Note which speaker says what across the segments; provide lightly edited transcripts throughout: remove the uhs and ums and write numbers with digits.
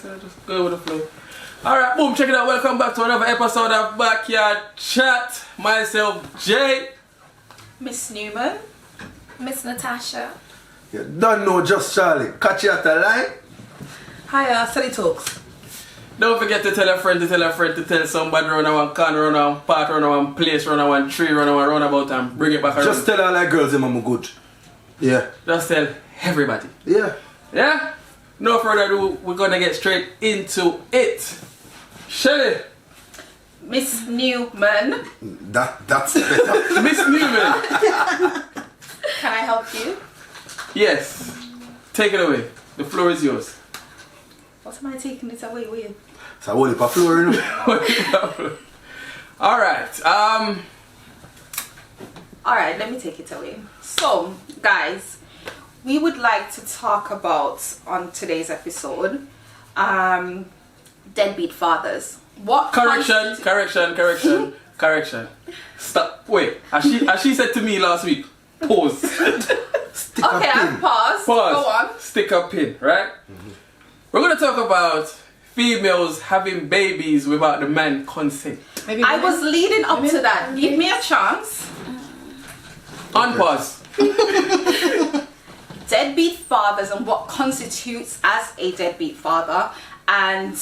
Speaker 1: Just go with the flow. Alright, boom, check it out. Welcome back to another episode of Backyard Chat. Myself, Jay.
Speaker 2: Miss Newman. Miss Natasha.
Speaker 3: You don't know just Charlie. Catch you at the line.
Speaker 4: Hiya, Silly Talks.
Speaker 1: Don't forget to tell a friend to tell a friend to tell somebody run a one corner, run a one part, run a one place, run a one tree, run a one roundabout and bring it back around.
Speaker 3: Just tell all the girls them I'm good. Yeah.
Speaker 1: Just tell everybody.
Speaker 3: Yeah.
Speaker 1: Yeah? No further ado, we're gonna get straight into it. Shelly.
Speaker 2: Miss Newman.
Speaker 3: That's better.
Speaker 1: Miss Newman.
Speaker 2: Can I help you?
Speaker 1: Yes. Take it away. The floor is yours.
Speaker 2: What am I taking it away with?
Speaker 3: It's a whole heap of floor, you know.
Speaker 1: Alright.
Speaker 2: Alright, let me take it away. So, guys, we would like to talk about, on today's episode, deadbeat fathers. What
Speaker 1: Correction. Stop. Wait. As she said to me last week, pause.
Speaker 3: Stick a
Speaker 2: Okay,
Speaker 3: pin.
Speaker 2: I've paused.
Speaker 1: Pause.
Speaker 2: Go on.
Speaker 1: Stick a pin, right? We're gonna talk about females having babies without the man consent.
Speaker 4: Maybe
Speaker 2: I
Speaker 4: women?
Speaker 2: was leading up to
Speaker 4: Women?
Speaker 2: that. Give me a chance.
Speaker 1: On pause.
Speaker 2: Deadbeat fathers and what constitutes as a deadbeat father, and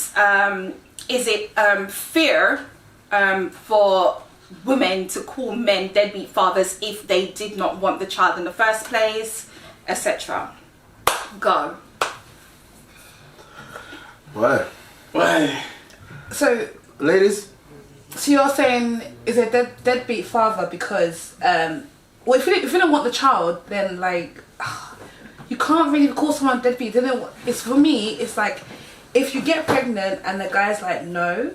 Speaker 2: is it fair for women to call men deadbeat fathers if they did not want the child in the first place, etc. Go.
Speaker 3: Why?
Speaker 4: So
Speaker 3: Ladies?
Speaker 4: you're saying is a deadbeat father because, well, if you don't want the child, then like, you can't really call someone deadbeat. It's for me, it's like, if you get pregnant and the guy's like, no,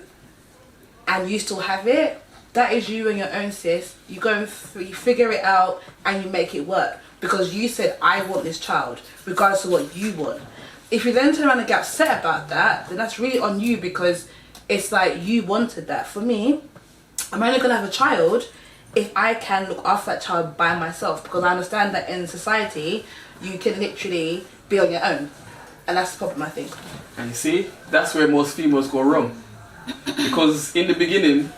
Speaker 4: and you still have it, that is you and your own sis. You go through, you figure it out and you make it work. Because you said, I want this child, regardless of what you want. If you then turn around and get upset about that, then that's really on you because it's like you wanted that. For me, I'm only going to have a child if I can look after that child by myself, because I understand that in society, you can literally be on your own. And that's the problem, I think.
Speaker 1: And you see, that's where most females go wrong. Because in the beginning,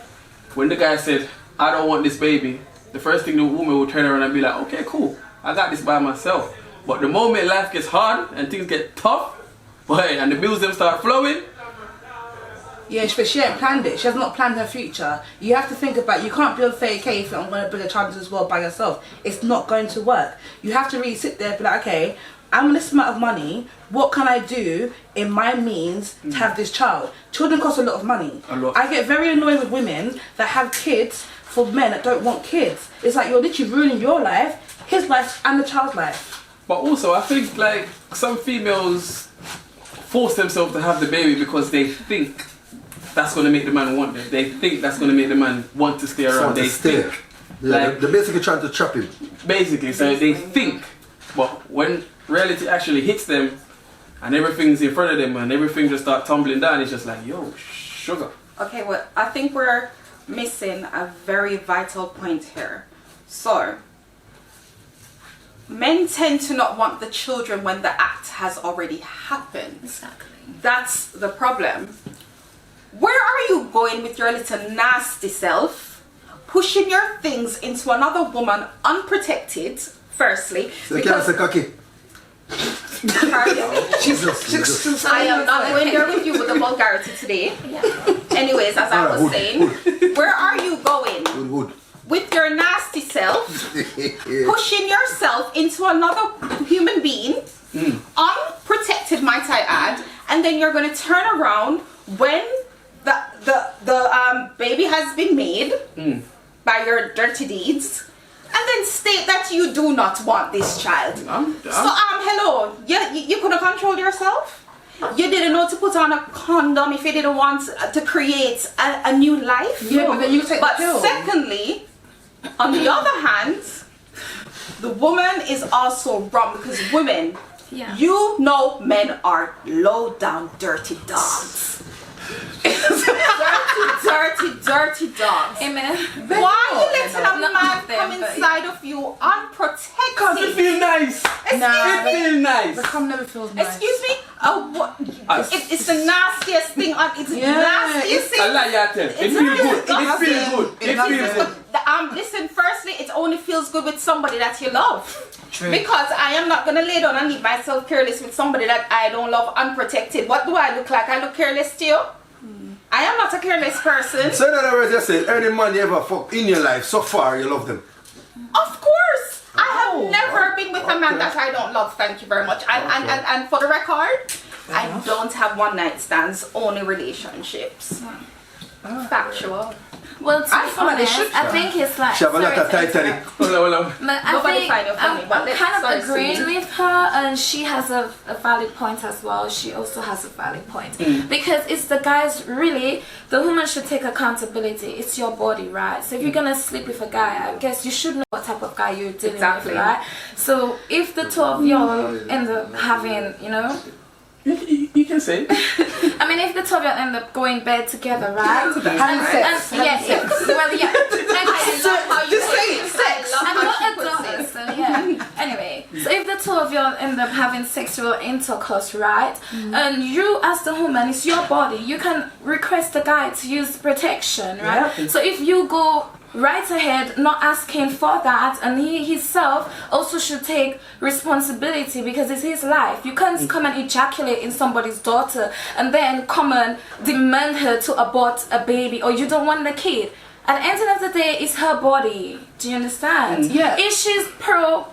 Speaker 1: when the guy said, I don't want this baby, the first thing the woman will turn around and be like, okay, cool, I got this by myself. But the moment life gets hard and things get tough, boy, and the bills them start flowing.
Speaker 4: Yeah, but she ain't planned it. She has not planned her future. You have to think about, you can't build 30k if I'm going to bring a child into this world by yourself. It's not going to work. You have to really sit there and be like, okay, I'm this amount of money. What can I do in my means to have this child? Children cost a lot of money.
Speaker 1: A lot.
Speaker 4: I get very annoyed with women that have kids for men that don't want kids. It's like you're literally ruining your life, his life, and the child's life.
Speaker 1: But also, I think like some females force themselves to have the baby because they think that's going to make the man want them. They think that's going to make the man want to stay around. They think.
Speaker 3: Yeah,
Speaker 1: like,
Speaker 3: they're basically trying to trap him.
Speaker 1: Basically, so they think. But when reality actually hits them and everything's in front of them and everything just starts tumbling down, it's just like, yo, sugar.
Speaker 2: Okay, well, I think we're missing a very vital point here. So, men tend to not want the children when the act has already happened.
Speaker 5: Exactly.
Speaker 2: That's the problem. Where are you going with your little nasty self, pushing your things into another woman unprotected, firstly?
Speaker 3: So you can't say cocky. Jesus.
Speaker 2: I am not going there with you with the vulgarity today. Anyways, as I was saying, where are you going?
Speaker 3: Good.
Speaker 2: With your nasty self, pushing yourself into another human being, unprotected, might I add, and then you're going to turn around when the baby has been made by your dirty deeds, and then state that you do not want this child. So hello, you couldn't control yourself. You didn't know to put on a condom if you didn't want to create a new life.
Speaker 4: Yeah, but then you take the pill.
Speaker 2: Secondly, on the other hand, the woman is also wrong because women, you know, men are low down dirty dogs. dirty dogs.
Speaker 5: Amen.
Speaker 2: Why are you letting a man come inside of you unprotected.
Speaker 1: Because it feels nice.
Speaker 4: Nah,
Speaker 1: It feels nice.
Speaker 4: the cum never feels nice.
Speaker 2: Excuse me? It's the nastiest thing. It's the nastiest thing.
Speaker 1: I like that. It feels good. It feels good. It feels good.
Speaker 2: Listen, firstly, it only feels good with somebody that you love.
Speaker 4: True.
Speaker 2: Because I am not going to lay down and leave myself careless with somebody that I don't love unprotected. What do I look like? I look careless to you? I am not a careless person.
Speaker 3: So in other words, you say, any man you ever fuck in your life, so far you love them.
Speaker 2: Of course. I have never been with a man that I don't love. Thank you very much. And for the record, I don't have one night stands, only relationships. Factual.
Speaker 5: Well, to be honest, I think it's like.
Speaker 3: She have a lot of Titanic.
Speaker 5: But I
Speaker 2: Nobody
Speaker 5: think
Speaker 2: find it funny, but
Speaker 5: I'm
Speaker 2: let's
Speaker 5: kind
Speaker 2: start
Speaker 5: of agreeing
Speaker 2: singing.
Speaker 5: with her, and she has a valid point as well. She also has a valid point because it's the guys. Really, the woman should take accountability. It's your body, right? So if you're gonna sleep with a guy, I guess you should know what type of guy you're dealing with, right? So if the two of you end up having, you know.
Speaker 1: You can say.
Speaker 5: I mean, if the two of you end up going bed together, right?
Speaker 4: Having sex.
Speaker 5: Well, yeah.
Speaker 2: I love how you
Speaker 4: Just
Speaker 2: put
Speaker 4: say
Speaker 2: it.
Speaker 4: it, sex.
Speaker 2: I
Speaker 5: I'm
Speaker 2: love
Speaker 5: not
Speaker 2: how
Speaker 5: a
Speaker 2: you put
Speaker 5: daughter,
Speaker 2: it.
Speaker 5: so yeah. Anyway, so if the two of you end up having sexual intercourse, right? And you, as the woman, it's your body. You can request the guy to use protection, right?
Speaker 1: Yeah.
Speaker 5: So if you go right ahead, not asking for that, and he himself also should take responsibility because it's his life. You can't come and ejaculate in somebody's daughter and then come and demand her to abort a baby, or you don't want the kid. At the end of the day, it's her body. Do you understand?
Speaker 4: Yeah.
Speaker 5: If she's pro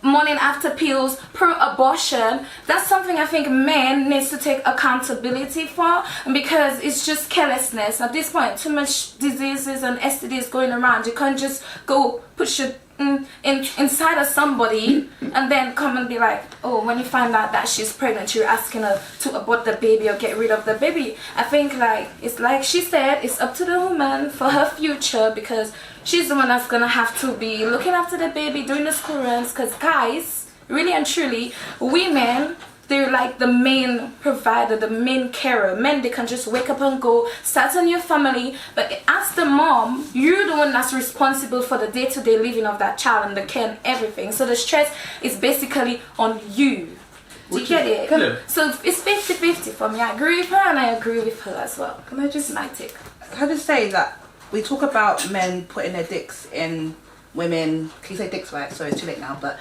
Speaker 5: morning after pills, pro abortion, that's something I think men needs to take accountability for, because it's just carelessness. At this point, too much diseases and STDs going around. You can't just go put your inside of somebody and then come and be like, oh, when you find out that she's pregnant, you're asking her to abort the baby or get rid of the baby. I think it's like she said, it's up to the woman for her future, because she's the one that's gonna have to be looking after the baby, doing the school runs. Because guys, really and truly, women, they're like the main provider, the main carer. Men, they can just wake up and go, start a new family. But as the mom, you're the one that's responsible for the day-to-day living of that child and the care and everything. So the stress is basically on you. Do you get it?
Speaker 1: Yeah.
Speaker 5: So it's 50-50 for me. I agree with her and I agree with her as well.
Speaker 4: Can I just
Speaker 5: My take.
Speaker 4: Can I just say that we talk about men putting their dicks in women. Can you say dicks, right? Sorry, it's too late now. But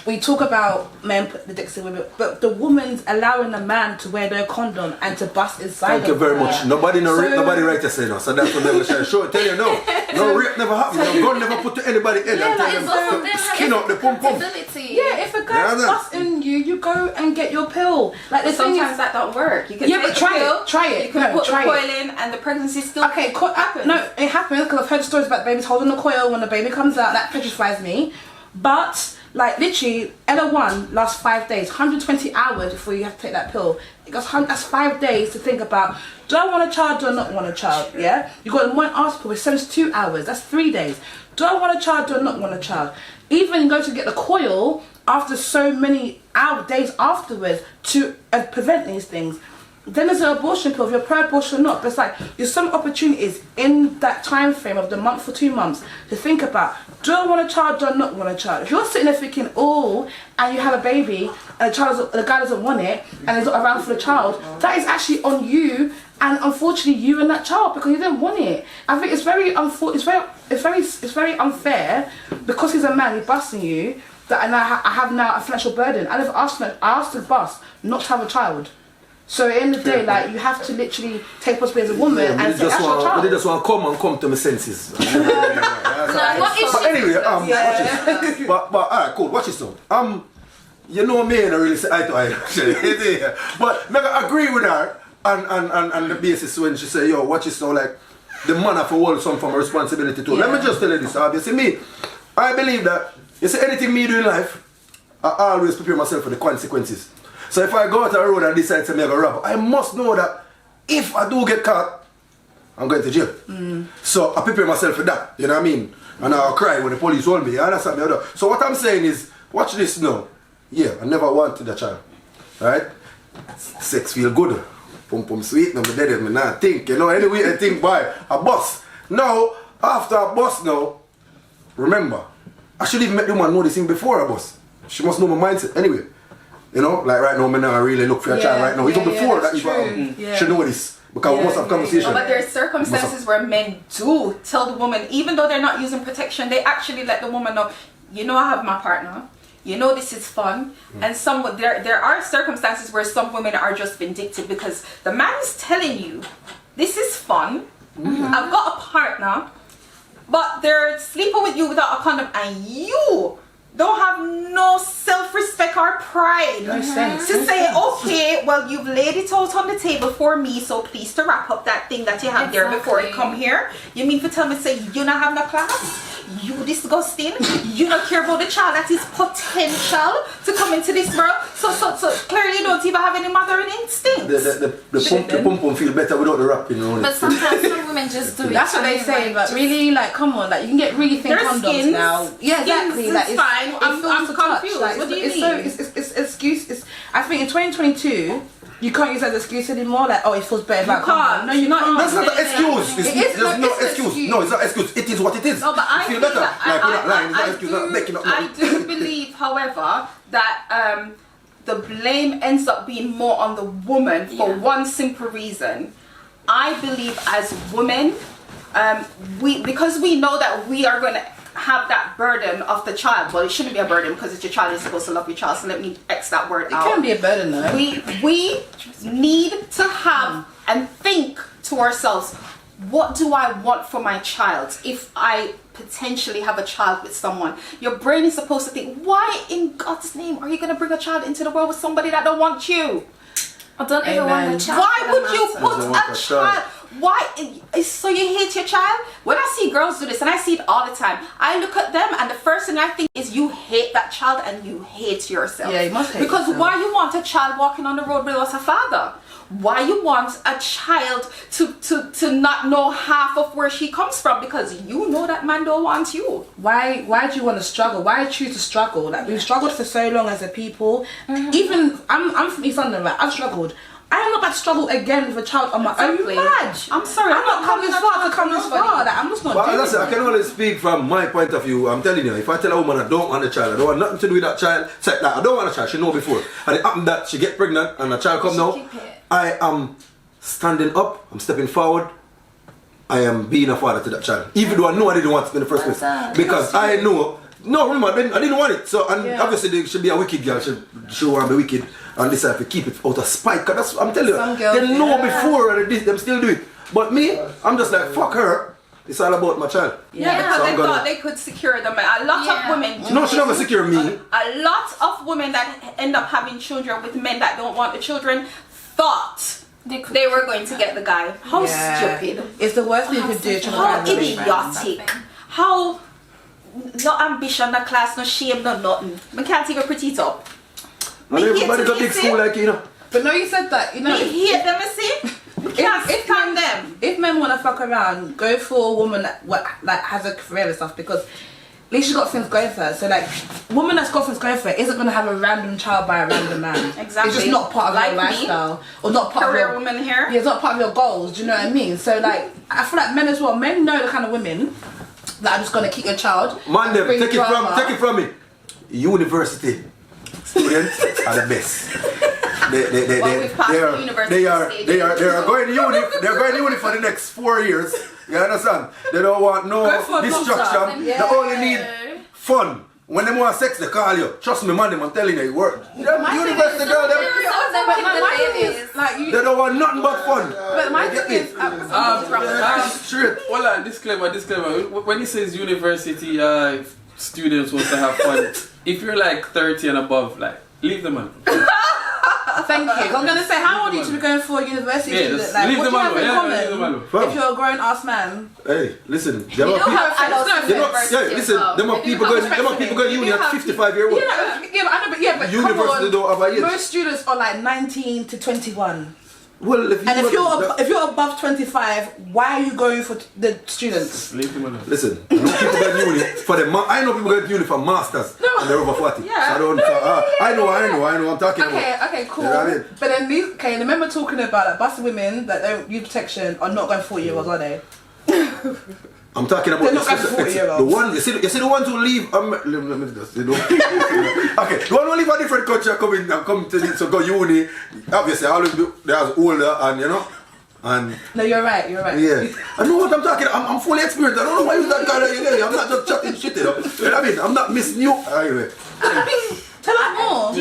Speaker 4: we talk about men putting the dicks in women, but the woman's allowing the man to wear their condom and to bust inside.
Speaker 3: Thank you very much.
Speaker 4: Yeah.
Speaker 3: Nobody
Speaker 4: So-
Speaker 3: right to say no. So that's what never shall show. Tell you no. No rape never happened. No gun never put to anybody in.
Speaker 5: Yeah,
Speaker 3: and tell
Speaker 5: like
Speaker 3: them
Speaker 5: both of them
Speaker 3: to
Speaker 5: have
Speaker 3: skin up the pum pum.
Speaker 5: accountability.
Speaker 4: Yeah, if a guy's
Speaker 3: Yeah, no.
Speaker 4: busting you, you go and get your pill. Like the thing
Speaker 2: Sometimes
Speaker 4: is,
Speaker 2: that don't work. You can
Speaker 4: Yeah,
Speaker 2: take
Speaker 4: but
Speaker 2: the
Speaker 4: try it.
Speaker 2: pill,
Speaker 4: Try it.
Speaker 2: You can
Speaker 4: No,
Speaker 2: put
Speaker 4: try
Speaker 2: the
Speaker 4: it.
Speaker 2: coil in, and the pregnancy still
Speaker 4: okay,
Speaker 2: happens.
Speaker 4: no, it happens because I've heard stories about babies holding the coil when the baby comes out. That petrifies me. But like literally, Ella1 lasts 5 days, 120 hours before you have to take that pill. It goes, that's 5 days to think about, do I want a child, do I not want a child? Yeah, you got one article which 72 hours, that's 3 days. Do I want a child, do I not want a child? Even go to get the coil after so many days afterwards to prevent these things. Then there's an abortion pill, if you're pro-abortion or not. But it's like, there's some opportunities in that time frame of the month or 2 months to think about, do I want a child, do I not want a child? If you're sitting there thinking, oh, and you have a baby, and the guy doesn't want it, and he's not around for the child, that is actually on you, and unfortunately you and that child, because you didn't want it. I think it's very unfair, because he's a man, he's busting you, that I have now a financial burden. I asked the boss not to have a child. So at the end of the day, like, you have to literally take responsibility as a woman and say, that's your child.
Speaker 3: They just want to come to my senses.
Speaker 5: What if
Speaker 3: But
Speaker 5: she
Speaker 3: anyway, watch this. But alright, cool. Watch this now. You know me, and I really say eye to eye actually. But I agree with her on the basis when she say, yo, watch this now, like the man have to hold some form of responsibility too.
Speaker 4: Yeah.
Speaker 3: Let me just tell you this. Obviously, me, I believe that you see anything me do in life, I always prepare myself for the consequences. So if I go out the road and decide to make a rob, I must know that if I do get caught, I'm going to jail. So I prepare myself for that, you know what I mean? And I'll cry when the police hold me, you understand me? So what I'm saying is, watch this now. Yeah, I never wanted a child, right? Sex feel good, pum pum sweet, no me dead, me not think, you know? Anyway, I think, boy, a bus. Now, after a bus now, remember, I should even make the woman know this thing before I bust. She must know my mindset anyway. You know, like right now, I'm not really look for a child right now. Even before that, she know this. Because we must have conversation.
Speaker 2: But there's circumstances where men do tell the woman, even though they're not using protection, they actually let the woman know, you know, I have my partner. You know, this is fun. And there are circumstances where some women are just vindictive because the man is telling you, this is fun. I've got a partner, but they're sleeping with you without a condom, and you don't have no self-respect or pride to say, okay, well, you've laid it out on the table for me, so please to wrap up that thing that you have there before you come here. You mean to tell me, say, you not have no class? You disgusting? You don't care about the child that is potential to come into this world? So clearly you don't even have any mothering instinct.
Speaker 3: The pum feel better without the wrapping, you know.
Speaker 5: But sometimes some women just do it.
Speaker 4: That's what they say, but really, like, come on, like, you can get really thin condoms now. Yeah, exactly. Like,
Speaker 2: it's fine. I'm confused.
Speaker 4: Like,
Speaker 2: what do you
Speaker 4: mean?
Speaker 2: mean?
Speaker 4: It's excuse. I think in 2022, you can't use that as excuse anymore. Like, oh, it feels better if I come. No, you're not.
Speaker 3: That's not an excuse.
Speaker 4: It's
Speaker 3: no excuse. No, it's not excuse. It is what it is.
Speaker 2: No, but I
Speaker 3: feel
Speaker 2: think
Speaker 3: better.
Speaker 2: that
Speaker 3: Like, we're not lying. It's not excuse. Not making up.
Speaker 2: I do believe, however, that the blame ends up being more on the woman for one simple reason. I believe as women, because we know that we are going to have that burden of the child. Well, it shouldn't be a burden because it's your child. You're supposed to love your child. So let me X that word out.
Speaker 4: It can be a burden though.
Speaker 2: We need to have and think to ourselves, what do I want for my child if I potentially have a child with someone? Your brain is supposed to think, why in God's name are you going to bring a child into the world with somebody that don't want you?
Speaker 5: I don't even want a child.
Speaker 2: Why would you put a child? Why? So you hate your child? When I see girls do this, and I see it all the time, I look at them and the first thing I think is you hate that child and you hate yourself.
Speaker 4: Yeah, you must hate
Speaker 2: because
Speaker 4: yourself.
Speaker 2: why you want a child walking on the road without a father? Why you want a child to not know half of where she comes from because you know that man don't want you?
Speaker 4: Why do you want to struggle? Why choose to struggle? Like, we've struggled for so long as a people. Even I'm from East London, right? I've struggled. I'm not about to struggle again with a child on my own.
Speaker 2: Exactly.
Speaker 4: Mad.
Speaker 2: I'm sorry.
Speaker 4: I'm not coming this far to come this far. Like, I'm just not doing
Speaker 3: Listen,
Speaker 4: it.
Speaker 3: I can only speak from my point of view. I'm telling you, if I tell a woman I don't want a child, I don't want nothing to do with that child, say like, I don't want a child, she know before. And it happened that she get pregnant and a child come now, I am standing up, I'm stepping forward, I am being a father to that child. Even though I know I didn't want it in the first place. Because I know, no, remember, I didn't want it. So, and obviously they should be a wicked girl, she want to be wicked. And decide to keep it out of spite. Cause that's, I'm telling you, they know before and them still do it. But me, I'm just like, fuck her. It's all about my child.
Speaker 2: Yeah, because they thought they could secure them. A lot of women do
Speaker 3: No, she's not gonna secure me.
Speaker 2: A lot of women that end up having children with men that don't want the children thought they were going to get the guy. How stupid.
Speaker 4: It's the worst thing you could do.
Speaker 2: How idiotic. How no ambition, no class, no shame, no nothing. We can't even pretty it up.
Speaker 3: And everybody got big school like you know.
Speaker 4: But no, you said that, you know.
Speaker 2: We hate them, you see? We can't stand them.
Speaker 4: If men want to fuck around, go for a woman that like has a career and stuff, because at least she's got things going for her. So like, woman that's got things going for her isn't going to have a random child by a random man.
Speaker 2: Exactly.
Speaker 4: It's just not part of
Speaker 2: like
Speaker 4: your lifestyle. Or not part
Speaker 2: career
Speaker 4: of your...
Speaker 2: woman here.
Speaker 4: Yeah, it's not part of your goals, do you know what I mean? So like, I feel like men as well, men know the kind of women that are just going to keep your child.
Speaker 3: Man, them, take it from me. University students are the best. They are going to uni. They're going to uni for the next 4 years. You understand? They don't want no distraction. They only need fun. When they want sex, they call you. Trust me, man, I'm telling you, it works. University girl, they don't want nothing but fun.
Speaker 4: But my thing is,
Speaker 3: straight.
Speaker 1: Hold on, disclaimer. When he says university students want to have fun, if you're like 30 and above, like, leave them alone.
Speaker 4: Thank you. I'm going to say, how old are you to be going for university?
Speaker 1: Like, leave
Speaker 4: what
Speaker 1: them
Speaker 4: do you have in
Speaker 1: alone.
Speaker 4: common if you're a grown ass man?
Speaker 3: Hey, listen.
Speaker 2: You don't have adults in university.
Speaker 3: Listen, them are people going uni at 55-year-old.
Speaker 4: But
Speaker 3: university don't have a age.
Speaker 4: Most students are like 19 to 21.
Speaker 3: Well,
Speaker 4: if you're above 25, why are you going for the students?
Speaker 1: Leave them alone.
Speaker 3: Listen, I know people going to uni for the I know people going to uni for masters and they're over 40.
Speaker 4: Yeah.
Speaker 3: So I know I'm talking about.
Speaker 4: Okay, cool.
Speaker 3: You know what I mean?
Speaker 4: But then remember talking about like busted women that don't use protection are not going 40-year-olds, are they?
Speaker 3: I'm talking about
Speaker 4: They're not going to 40-year-olds.
Speaker 3: the one. You see the ones who leave. Let me just, okay, the one who leave a different country come to this, so go uni. Obviously, always they're older and and.
Speaker 4: No, you're right.
Speaker 3: Yeah, I know what I'm talking. I'm fully experienced. I don't know why you that kind of. I'm not just chatting shit. You know what I mean? I'm not missing you anyway.
Speaker 4: Tell us more.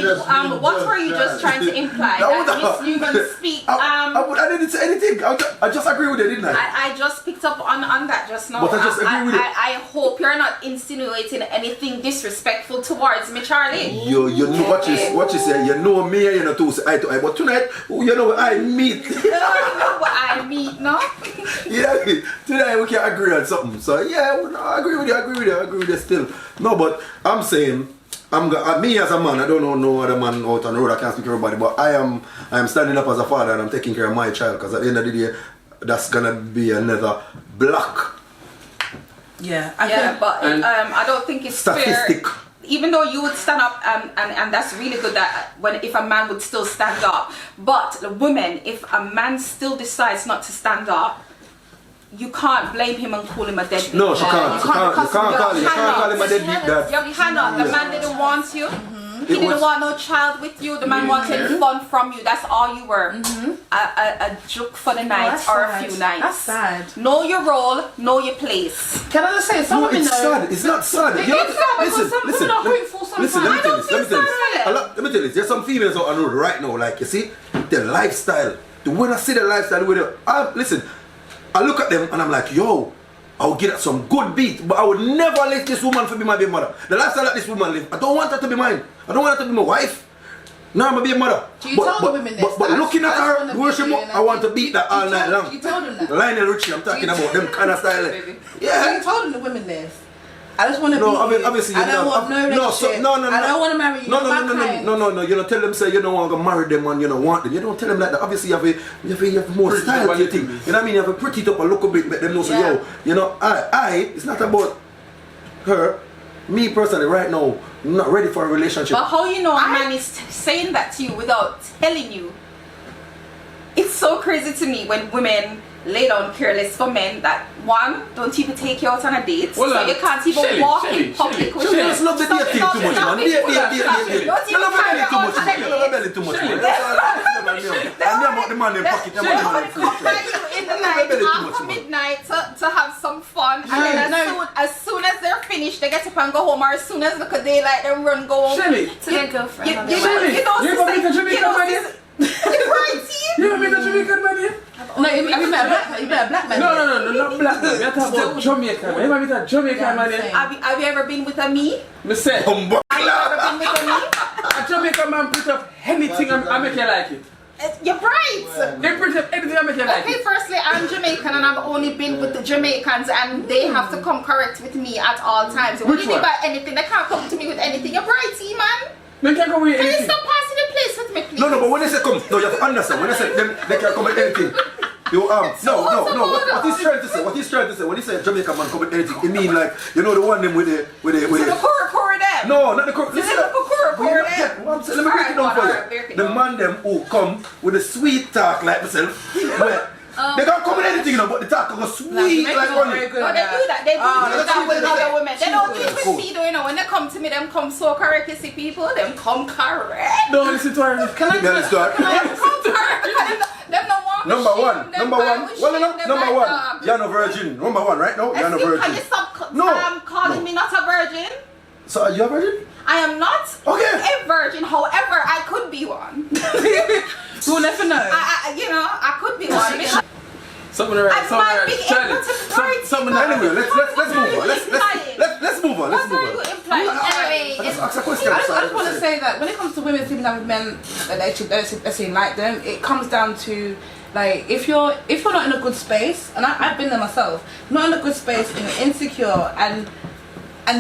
Speaker 2: What were you just trying to imply? That Miss Newman speak.
Speaker 3: I didn't say anything. I just agree with it, didn't I?
Speaker 2: I just picked up on that just now.
Speaker 3: But I just agree with it.
Speaker 2: I hope you're not insinuating anything disrespectful towards me, Charlie.
Speaker 3: You know what you say. You know me, you know, to eye to eye. But tonight, you know I meet.
Speaker 2: You know what I mean, no?
Speaker 3: Yeah, tonight we can agree on something. So yeah, I agree with you still. No, but I'm saying. Me as a man, I don't know no other man out on the road, I can't speak for everybody, but I am standing up as a father and I'm taking care of my child, because at the end of the day, that's gonna be another block.
Speaker 4: Yeah,
Speaker 2: but I don't think it's
Speaker 3: statistic.
Speaker 2: fair. Even though you would stand up and that's really good that if a man would still stand up, but the women, if a man still decides not to stand up, you can't blame him and call him a deadbeat.
Speaker 3: No, she can't. You can't call him a deadbeat.
Speaker 2: You cannot. The man didn't want you. He didn't want no child with you. The man wanted fun from you. That's all you were. A joke for the night or a few nights.
Speaker 4: That's sad.
Speaker 2: Know your role, know your place.
Speaker 4: Can I just say, some women
Speaker 3: it's sad. It's not sad.
Speaker 4: It's sad because some women are grateful sometimes.
Speaker 3: Let me tell you this. There's some females out on the road right now, like, you see, their lifestyle. When I see their lifestyle with them, listen, I look at them and I'm like, yo, I'll get some good beat, but I would never let this woman to be my baby mother. The lifestyle that this woman live, I don't want her to be mine. I don't want her to be my wife. No, I'm a baby mother.
Speaker 4: You told the women this.
Speaker 3: But looking at her, worship, I want to beat that all night long.
Speaker 4: You told them that.
Speaker 3: Lionel Richie, I'm talking about them kind of style. Yeah.
Speaker 4: You told them the women this. I just want to be
Speaker 3: obviously,
Speaker 4: I don't want no relationship.
Speaker 3: No.
Speaker 4: I don't want to marry you.
Speaker 3: No. You don't tell them, say you don't want to marry them and you don't want them. You don't tell them like that. Obviously, you have more style to your thing. You know what I mean? You have a pretty up and look a bit, make them know. So it's not about her. Me personally, right now, I'm not ready for a relationship.
Speaker 2: But how you know a man is saying that to you without telling you? It's so crazy to me when women lay down careless for men that one, don't even take you out on a date, so you can't even walk in public with
Speaker 3: you. Just love the dating too much, man.
Speaker 2: You
Speaker 3: love the belly too much, man. You love the belly too much, man. And them about the man in pocket, them about the man in
Speaker 2: come by you in the night after midnight to have some fun, and then as soon as they're finished, they get up and go home, or as soon as look at daylight, they run go home
Speaker 1: Shelly,
Speaker 5: to their girlfriend.
Speaker 1: you ever been to Jamaica, man? You ever been to Jamaica, man?
Speaker 4: No, you met a black man.
Speaker 1: No, not black man. We're talking about Jamaica, man. You ever been to Jamaica, man?
Speaker 2: Have you ever been with a me?
Speaker 1: Me say,
Speaker 2: Have you ever been with a me?
Speaker 1: a Jamaica man put up anything I make you like it.
Speaker 2: You're right.
Speaker 1: They print up anything I make you like
Speaker 2: Okay,
Speaker 1: it.
Speaker 2: firstly, I'm Jamaican and I've only been with the Jamaicans and they have to come correct with me at all times. When you buy anything, they can't come to me with anything. You're right, man.
Speaker 1: They can't come with
Speaker 2: Can you
Speaker 1: anything.
Speaker 2: stop passing the place with me, please?
Speaker 3: No, but when they say come, no, you have to understand. When they say them, they can't come with anything. What he's trying to say, when he said Jamaica man come with anything, he mean like, you know the one them with the
Speaker 2: the core them.
Speaker 3: No, not the core.
Speaker 2: Listen, the core them.
Speaker 3: Let me break it down for you. The man them who come with a sweet talk like myself, they can't come with anything, but the talk go sweet like honey.
Speaker 2: No, they do that. They do that with other women. They don't do it with me, though. You know, when they come to me, them come so correct. You see, people, them come correct.
Speaker 1: No, listen to her.
Speaker 4: Can I
Speaker 2: Them come correct. Them no want
Speaker 3: Number one. You're no virgin. Number one, right now. You're no virgin.
Speaker 2: Can you stop calling me not a virgin?
Speaker 3: So are you a virgin?
Speaker 2: I am not
Speaker 3: Okay.
Speaker 2: a virgin. However, I could be one.
Speaker 4: We'll never know.
Speaker 2: I could be one.
Speaker 1: Something right.
Speaker 3: Anyway, let's move on. Let's move on.
Speaker 2: What are you implying?
Speaker 5: Anyway,
Speaker 3: Let's ask a question.
Speaker 4: I just want to say that when it comes to women sleeping with men that they actually like them, it comes down to like if you're not in a good space, and I've been there myself, not in a good space, and you're insecure, and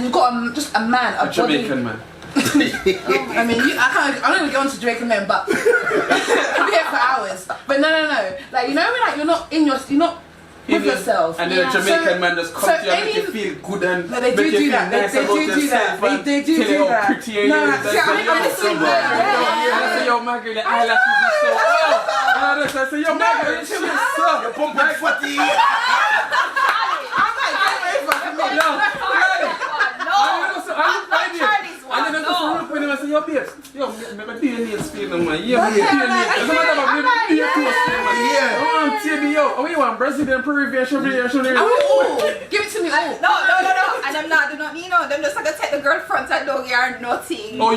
Speaker 4: you've got just a man,
Speaker 1: a Jamaican man.
Speaker 4: I mean, I don't even go on to Jamaican men, but I'll be here for hours. But no. Like you're not with yourself.
Speaker 1: And then a Jamaican man just comes to you and make you feel good and make you feel nice about yourself. They do that. How pretty you are. I say, yo, Maggie, the eyelashes is so. I say, yo, Maggie, the chin is so.
Speaker 3: You're pumping fatty.
Speaker 1: yo, babes. Yo, make a deal nails for you, man. Yeah, me deal nails. As a matter of fact, me deal close to you, man.
Speaker 3: Yeah.
Speaker 1: I want to see yo. Oh, you want Brazilian, Peruvian, Chevrolet,
Speaker 4: Give it to me all.
Speaker 2: No. And I'm not, them just like to take the girl front and don't hear nothing.
Speaker 1: Oh,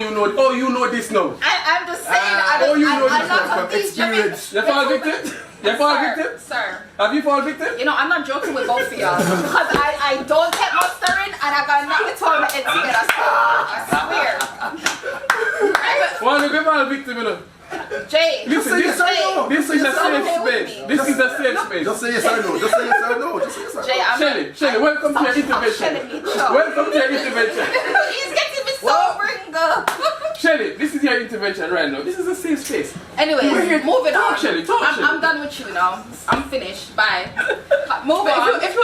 Speaker 1: you know this now.
Speaker 2: I'm just saying,
Speaker 1: you know
Speaker 2: a
Speaker 1: this
Speaker 2: lot
Speaker 3: from
Speaker 2: of these
Speaker 3: experience.
Speaker 1: You fall victim? You fall victim?
Speaker 2: Sir.
Speaker 1: Have you fall victim?
Speaker 2: You know, I'm not joking with both of y'all because I don't take mustering and I got nothing to my head together. I swear.
Speaker 1: Why you fall victim, you know?
Speaker 2: Jay,
Speaker 1: Listen,
Speaker 3: yes or no.
Speaker 1: this is a
Speaker 2: Just okay
Speaker 1: safe
Speaker 2: with
Speaker 1: space.
Speaker 2: me.
Speaker 1: This is a safe space.
Speaker 3: Just say yes or no. Just say yes or no. Just say yes or no.
Speaker 2: Jay, I'm
Speaker 1: Shelly, welcome to your intervention.
Speaker 2: Shelly, me, sure.
Speaker 1: Welcome to your intervention.
Speaker 2: He's getting me so ringo.
Speaker 1: Shelly, this is your intervention right now. This is a safe space.
Speaker 2: Anyway,
Speaker 1: We're here.
Speaker 2: moving
Speaker 1: Talk,
Speaker 2: on.
Speaker 1: Shelly, talk, Shelly.
Speaker 2: I'm done with you now. I'm finished. Bye. Moving
Speaker 4: But
Speaker 2: on.
Speaker 4: if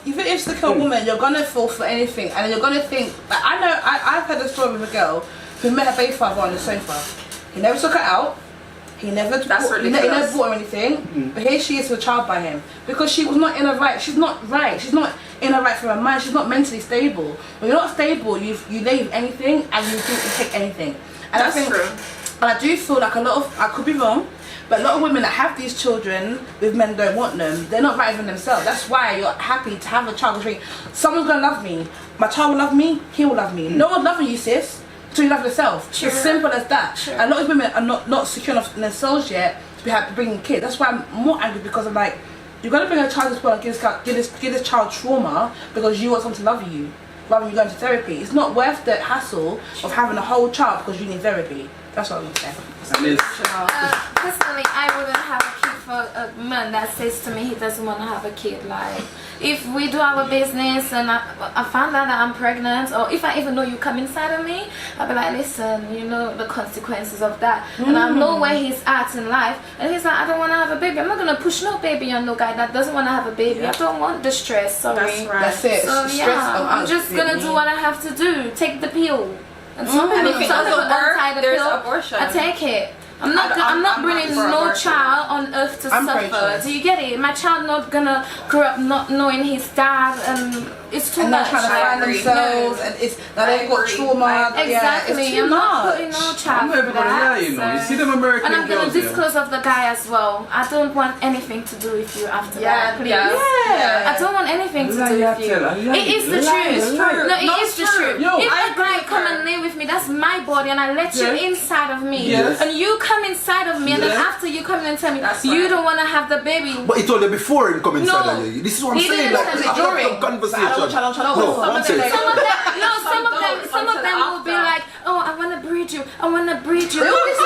Speaker 4: you're an insecure woman, you're gonna fall for anything, and you're gonna think. Like, I've heard a story with a girl who met her baby father on the sofa. He never took her out. He never he never bought her anything. But here she is with a child by him because she was not in a right. She's not right. She's not in a right for her mind. She's not mentally stable. When you're not stable, you leave anything and you take anything. And
Speaker 2: That's true.
Speaker 4: And I do feel like I could be wrong, but a lot of women that have these children with men don't want them, they're not right within themselves. That's why you're happy to have a child. Because someone's gonna love me. My child will love me. He will love me. No one's loving you, sis. So you love yourself.
Speaker 2: Sure.
Speaker 4: It's simple as that.
Speaker 2: Sure.
Speaker 4: A lot of women are not secure enough in themselves yet to be happy to bring kids. That's why I'm more angry because I'm like, you're gonna bring a child to this world and give this child trauma because you want someone to love you rather than you going to therapy. It's not worth the hassle of having a whole child because you need therapy. That's what I'm gonna say.
Speaker 5: Personally, I wouldn't have a kid for a man that says to me he doesn't want to have a kid. Like, if we do our business and I found out that I'm pregnant, or if I even know you come inside of me, I'll be like, listen, you know the consequences of that. And I know where he's at in life, and he's like, I don't want to have a baby. I'm not gonna push no baby on no guy that doesn't want to have a baby. I don't want the stress. Sorry.
Speaker 2: That's right.
Speaker 4: That's it.
Speaker 5: So
Speaker 4: Stress
Speaker 5: yeah, I'm just gonna do what I have to do. Take the pill. And some
Speaker 2: And
Speaker 5: people
Speaker 2: if it
Speaker 5: some people
Speaker 2: doesn't work,
Speaker 5: untie the
Speaker 2: there's
Speaker 5: pill.
Speaker 2: abortion.
Speaker 5: I take it. I'm not bringing
Speaker 2: for
Speaker 5: no
Speaker 2: abortion.
Speaker 5: child on earth to
Speaker 4: I'm
Speaker 5: suffer.
Speaker 4: pro-choice.
Speaker 5: Do you get it? My child not gonna grow up not knowing his dad, and it's too
Speaker 4: And
Speaker 5: much.
Speaker 4: they're trying to
Speaker 2: I
Speaker 4: find
Speaker 2: agree.
Speaker 4: themselves, and it's now they've got
Speaker 2: agree.
Speaker 4: trauma.
Speaker 5: Exactly.
Speaker 4: Yeah, it's too
Speaker 5: I'm not
Speaker 4: much.
Speaker 5: putting no
Speaker 1: I'm
Speaker 5: child
Speaker 1: not
Speaker 5: for
Speaker 1: even gonna
Speaker 5: that.
Speaker 1: lie, you know. You see them American
Speaker 5: and I'm gonna
Speaker 1: girls, yeah?
Speaker 5: disclose of the guy as well. I don't want anything to do with you after that. Please.
Speaker 4: Yeah.
Speaker 5: I don't want anything to do with you. It is the truth. No, it is the truth.
Speaker 1: Yo,
Speaker 5: If
Speaker 2: I
Speaker 5: a guy
Speaker 2: agree
Speaker 5: come
Speaker 2: with her.
Speaker 5: and lay with me, that's my body, and I let you
Speaker 1: Yes.
Speaker 5: inside of me,
Speaker 1: Yes.
Speaker 5: and you come inside of me, and then
Speaker 1: Yes.
Speaker 5: after you come in and tell me
Speaker 2: That's
Speaker 5: you
Speaker 2: right.
Speaker 5: don't want to have the baby.
Speaker 3: But he told you before him come inside
Speaker 5: No.
Speaker 3: of you. This is what I'm
Speaker 5: He
Speaker 3: saying.
Speaker 5: didn't
Speaker 3: Like,
Speaker 5: tell me
Speaker 3: have some
Speaker 2: during.
Speaker 3: conversation.
Speaker 4: I don't know.
Speaker 3: No, one second.
Speaker 5: Some of them, no,
Speaker 2: Some don't
Speaker 5: will be
Speaker 2: until
Speaker 5: like, oh, I want to breed you. I want to breed you.
Speaker 4: They always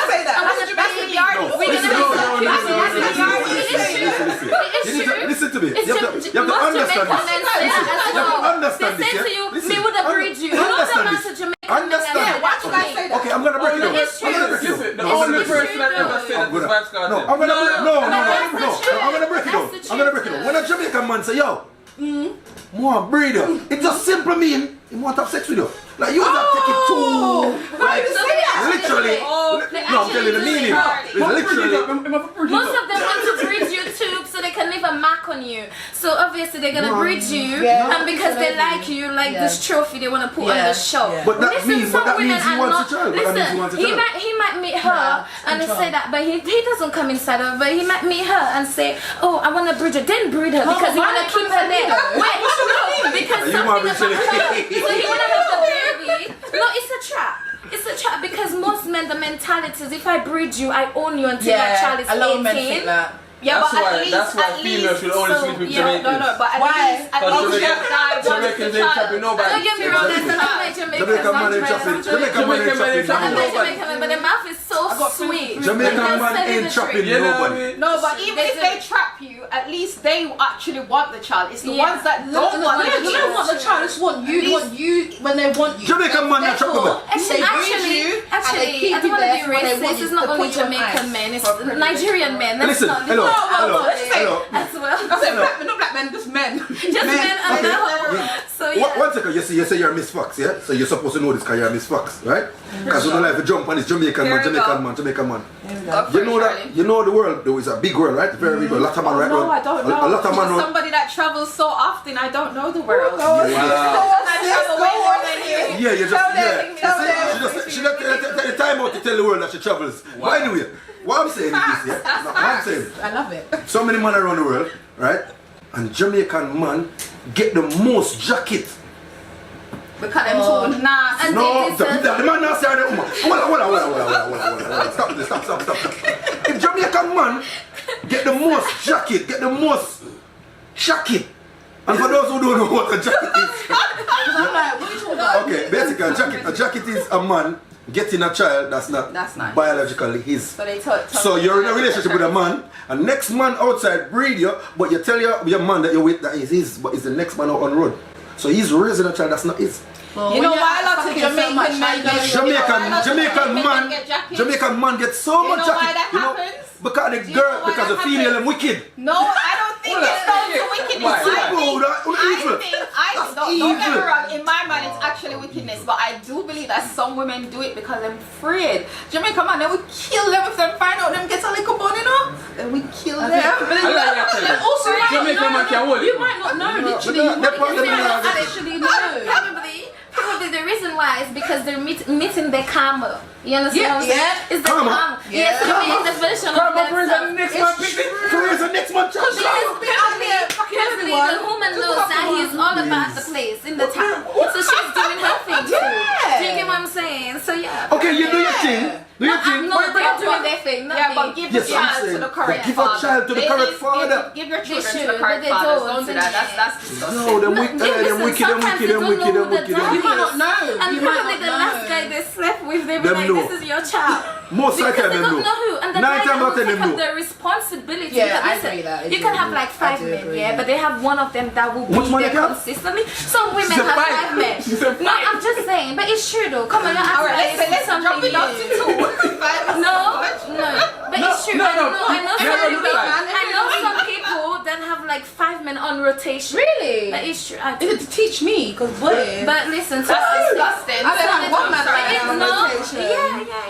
Speaker 4: say that.
Speaker 2: That's the yard.
Speaker 3: No,
Speaker 2: We're
Speaker 3: listen,
Speaker 2: gonna
Speaker 3: no,
Speaker 2: be
Speaker 3: no,
Speaker 2: that's
Speaker 3: no,
Speaker 2: the
Speaker 3: no,
Speaker 2: yard.
Speaker 3: no,
Speaker 5: It's
Speaker 3: listen,
Speaker 5: true.
Speaker 3: listen.
Speaker 5: It's
Speaker 3: You need to
Speaker 5: true.
Speaker 3: listen to me.
Speaker 5: It's
Speaker 3: You have to
Speaker 5: most
Speaker 3: understand
Speaker 5: Jamaicans
Speaker 3: this.
Speaker 5: then say that as
Speaker 3: You have to
Speaker 5: well.
Speaker 3: understand
Speaker 5: They
Speaker 3: this,
Speaker 5: say
Speaker 3: yeah?
Speaker 5: to you,
Speaker 3: Listen,
Speaker 5: me would have breed you. You know the
Speaker 3: understand
Speaker 5: amount
Speaker 3: this.
Speaker 5: of Jamaicans
Speaker 3: Understand.
Speaker 5: that
Speaker 2: Why do you guys say that?
Speaker 3: Okay, I'm gonna break it down.
Speaker 5: It's
Speaker 3: I'm gonna
Speaker 5: true.
Speaker 3: break it down.
Speaker 1: Listen, the
Speaker 3: No, I'm
Speaker 1: only
Speaker 3: gonna break it
Speaker 1: person that ever said that is Vibes Garden.
Speaker 3: No, I'm gonna break it. No,
Speaker 5: That's the truth.
Speaker 3: I'm gonna break it down.
Speaker 5: That's the
Speaker 3: I'm gonna break it
Speaker 5: truth.
Speaker 3: down. When a Jamaican man say, yo, more breeder, it just simply mean he want to have sex with you. Like you have to take it too. Like, literally. No, I'm telling you the meaning. It's literally.
Speaker 5: Most of them want to breed you too, so they can leave a mark on you. So obviously they're gonna breed you,
Speaker 4: Yeah.
Speaker 5: and because they like you, like this trophy they want to put on
Speaker 4: Yeah.
Speaker 5: the show.
Speaker 4: Yeah.
Speaker 3: But that means
Speaker 5: some
Speaker 3: he
Speaker 5: women are
Speaker 3: wants
Speaker 5: not-
Speaker 3: a child. But that means he wants a
Speaker 5: Listen,
Speaker 3: child.
Speaker 5: he might meet her and
Speaker 4: control.
Speaker 5: say that, but he doesn't come inside of her. But he might meet her and say, oh, I want to breed her. Then breed her because he
Speaker 4: why
Speaker 5: want to
Speaker 4: not
Speaker 5: keep her there. Wait, no, because
Speaker 3: You
Speaker 5: something
Speaker 3: want me
Speaker 5: about
Speaker 3: to-
Speaker 5: her. So he want to have the baby. No, it's a trap. It's a trap because most men, the mentality is if I breed you, I own you until my child is
Speaker 4: a lot of men
Speaker 5: 18.
Speaker 4: think that.
Speaker 2: Yeah,
Speaker 1: That's
Speaker 2: but
Speaker 1: why-
Speaker 2: at least,
Speaker 1: that's why females should only sleep with Jamaicans.
Speaker 2: No, but at
Speaker 4: Why?
Speaker 2: least
Speaker 1: Because
Speaker 2: that guy wants
Speaker 1: Jamaicans
Speaker 2: the
Speaker 1: ain't
Speaker 2: child.
Speaker 1: trapping nobody.
Speaker 5: Don't get me wrong, there's enough like Jamaicans.
Speaker 3: Jamaican man ain't trapping. Jamaican man ain't
Speaker 1: Jamaican man ain't
Speaker 3: trapping.
Speaker 1: trapping.
Speaker 5: I'm
Speaker 3: nobody.
Speaker 5: Jamaican, but the mouth is so sweet.
Speaker 3: Jamaican
Speaker 5: They'll
Speaker 3: man
Speaker 5: tell you
Speaker 3: ain't
Speaker 5: the
Speaker 3: trapping
Speaker 5: truth.
Speaker 1: You know what I
Speaker 3: nobody.
Speaker 1: mean?
Speaker 2: No, but even if they trap you, at least they actually want the child. It's the
Speaker 5: Yeah.
Speaker 2: ones that don't want the
Speaker 4: They don't want the
Speaker 2: child.
Speaker 4: child. They just want you. They want you when they want you.
Speaker 3: Jamaican man not trapping nobody.
Speaker 5: Actually,
Speaker 4: They breed you, and they
Speaker 5: actually,
Speaker 4: keep
Speaker 5: I don't
Speaker 4: you
Speaker 5: want to
Speaker 4: there
Speaker 5: be
Speaker 4: for when they want
Speaker 5: racist.
Speaker 4: you.
Speaker 5: It's not
Speaker 4: They
Speaker 5: only
Speaker 4: put you on
Speaker 5: Jamaican
Speaker 4: ice.
Speaker 5: men, it's Nigerian men. That's
Speaker 3: Listen,
Speaker 5: not
Speaker 3: hello, hello.
Speaker 5: as well.
Speaker 4: I said not black men, just men.
Speaker 5: Just men and
Speaker 3: Okay.
Speaker 5: the whole. So yeah.
Speaker 3: One second, you say you're Miss Fox, yeah? So you're supposed to know this because you're Miss Fox, right? Because you don't like to jump on this Jamaican
Speaker 2: Here
Speaker 3: man,
Speaker 2: we go.
Speaker 3: Jamaican man.
Speaker 2: Go for
Speaker 3: You know
Speaker 2: it,
Speaker 3: that,
Speaker 2: Charlie.
Speaker 3: you know the world, though, is a big world, right? Very big world. A lot of man right
Speaker 2: No,
Speaker 3: now.
Speaker 2: I don't know.
Speaker 3: A lot of man
Speaker 2: As
Speaker 3: run.
Speaker 2: somebody that travels so often, I don't know the world.
Speaker 3: Wow.
Speaker 2: I travel way more than you.
Speaker 3: Yeah, you just, yeah.
Speaker 2: Tell them.
Speaker 3: time out to tell the world that she travels.
Speaker 1: Wow.
Speaker 3: But anyway, what I'm saying is this, yeah?
Speaker 2: That's
Speaker 3: What I'm saying,
Speaker 4: I love it.
Speaker 3: so many men around the world, right? And Jamaican man get the most jacket.
Speaker 2: Because them too nasty.
Speaker 5: And
Speaker 3: No,
Speaker 5: they deserve
Speaker 3: the man not saying that woman. Hold on. Stop. If Jamaican man get the most jacket, get the most jacket. And for those who don't know what a jacket is.
Speaker 4: I'm like, what are you talking about?
Speaker 3: Okay, basically a jacket is a man getting a child that's not biologically his.
Speaker 2: So they told
Speaker 3: So you're in a relationship with a man, and next man outside breed you, but you tell your man that you're with that is his, but it's the next man out on the road. So he's raising a child that's not his.
Speaker 2: You know why a lot of Jamaican men
Speaker 3: Jamaican man get so much jacket.
Speaker 2: why that happens?
Speaker 3: Because the
Speaker 2: Do you
Speaker 3: girl,
Speaker 2: know why
Speaker 3: because the
Speaker 2: that
Speaker 3: female
Speaker 2: happens?
Speaker 3: and wicked.
Speaker 2: No, I don't think it's down to wickedness. Don't get me wrong, in my mind it's actually wickedness, but I do believe that some women do it because they're afraid. Jamaican man, they will kill them if they find out them get a little bone, you know? Then we kill them.
Speaker 4: But then also,
Speaker 1: Jamaican man can hold it.
Speaker 4: you might not know, literally. You might not actually know.
Speaker 5: Probably the reason why is because they're meeting their karma. You understand what I'm saying?
Speaker 4: Yeah.
Speaker 5: It's the karma. Yes, so the version of
Speaker 1: Karma for
Speaker 5: themselves.
Speaker 1: the next man picnic.
Speaker 3: Career's the next man child.
Speaker 5: Probably the woman knows that he's all about the place in the town. So she's doing her thing too. Do you get what I'm saying? So yeah.
Speaker 3: Okay, you do your thing. Do your thing.
Speaker 5: No, they're doing their thing. Not
Speaker 2: Yeah,
Speaker 5: me.
Speaker 2: but give your
Speaker 3: Yes, I'm
Speaker 2: child to
Speaker 3: saying,
Speaker 2: the correct
Speaker 3: give a child to the correct father.
Speaker 2: Give your children to
Speaker 5: should,
Speaker 2: the correct
Speaker 5: but they
Speaker 2: fathers.
Speaker 5: don't,
Speaker 2: Don't do that. That's disgusting.
Speaker 3: No, them wicked, them wicked.
Speaker 5: You
Speaker 4: might not know.
Speaker 5: And
Speaker 4: You might
Speaker 5: probably
Speaker 4: not
Speaker 5: the last
Speaker 4: know.
Speaker 5: guy they slept with, they be
Speaker 3: Them
Speaker 5: like,
Speaker 3: know.
Speaker 5: this is your child.
Speaker 3: Most
Speaker 5: Because
Speaker 3: likely
Speaker 5: they
Speaker 3: them
Speaker 5: don't know who. And the
Speaker 3: Nine
Speaker 5: guy
Speaker 3: times out
Speaker 5: will
Speaker 3: of ten
Speaker 5: take
Speaker 3: them
Speaker 5: up
Speaker 3: know.
Speaker 5: the responsibility.
Speaker 4: Yeah,
Speaker 5: Because
Speaker 4: I
Speaker 5: listen,
Speaker 4: agree that. I
Speaker 5: you
Speaker 4: do
Speaker 5: can have
Speaker 4: agree.
Speaker 5: like
Speaker 4: I
Speaker 5: 5
Speaker 4: do
Speaker 5: men,
Speaker 4: agree.
Speaker 5: yeah, but they have one of them that will
Speaker 3: Which
Speaker 5: be
Speaker 3: one
Speaker 5: there
Speaker 3: they have?
Speaker 5: consistently. Some women
Speaker 1: said
Speaker 5: have
Speaker 1: five.
Speaker 5: 5 men.
Speaker 1: She said
Speaker 5: No, I'm just saying, but it's true though. Come on, you're
Speaker 2: Alright,
Speaker 5: asking
Speaker 2: let's
Speaker 5: something
Speaker 2: jump it up to
Speaker 5: new.
Speaker 2: 2.
Speaker 5: No, but it's true.
Speaker 1: no,
Speaker 5: I know
Speaker 1: never
Speaker 5: some
Speaker 1: do
Speaker 5: people.
Speaker 1: that.
Speaker 5: I know some people that have like 5 men on rotation.
Speaker 4: Really?
Speaker 5: But it's true. I
Speaker 4: Is it to teach me? Because boy,
Speaker 5: But listen, so
Speaker 2: That's disgusting.
Speaker 4: I don't have one man right now on
Speaker 5: no,
Speaker 4: rotation.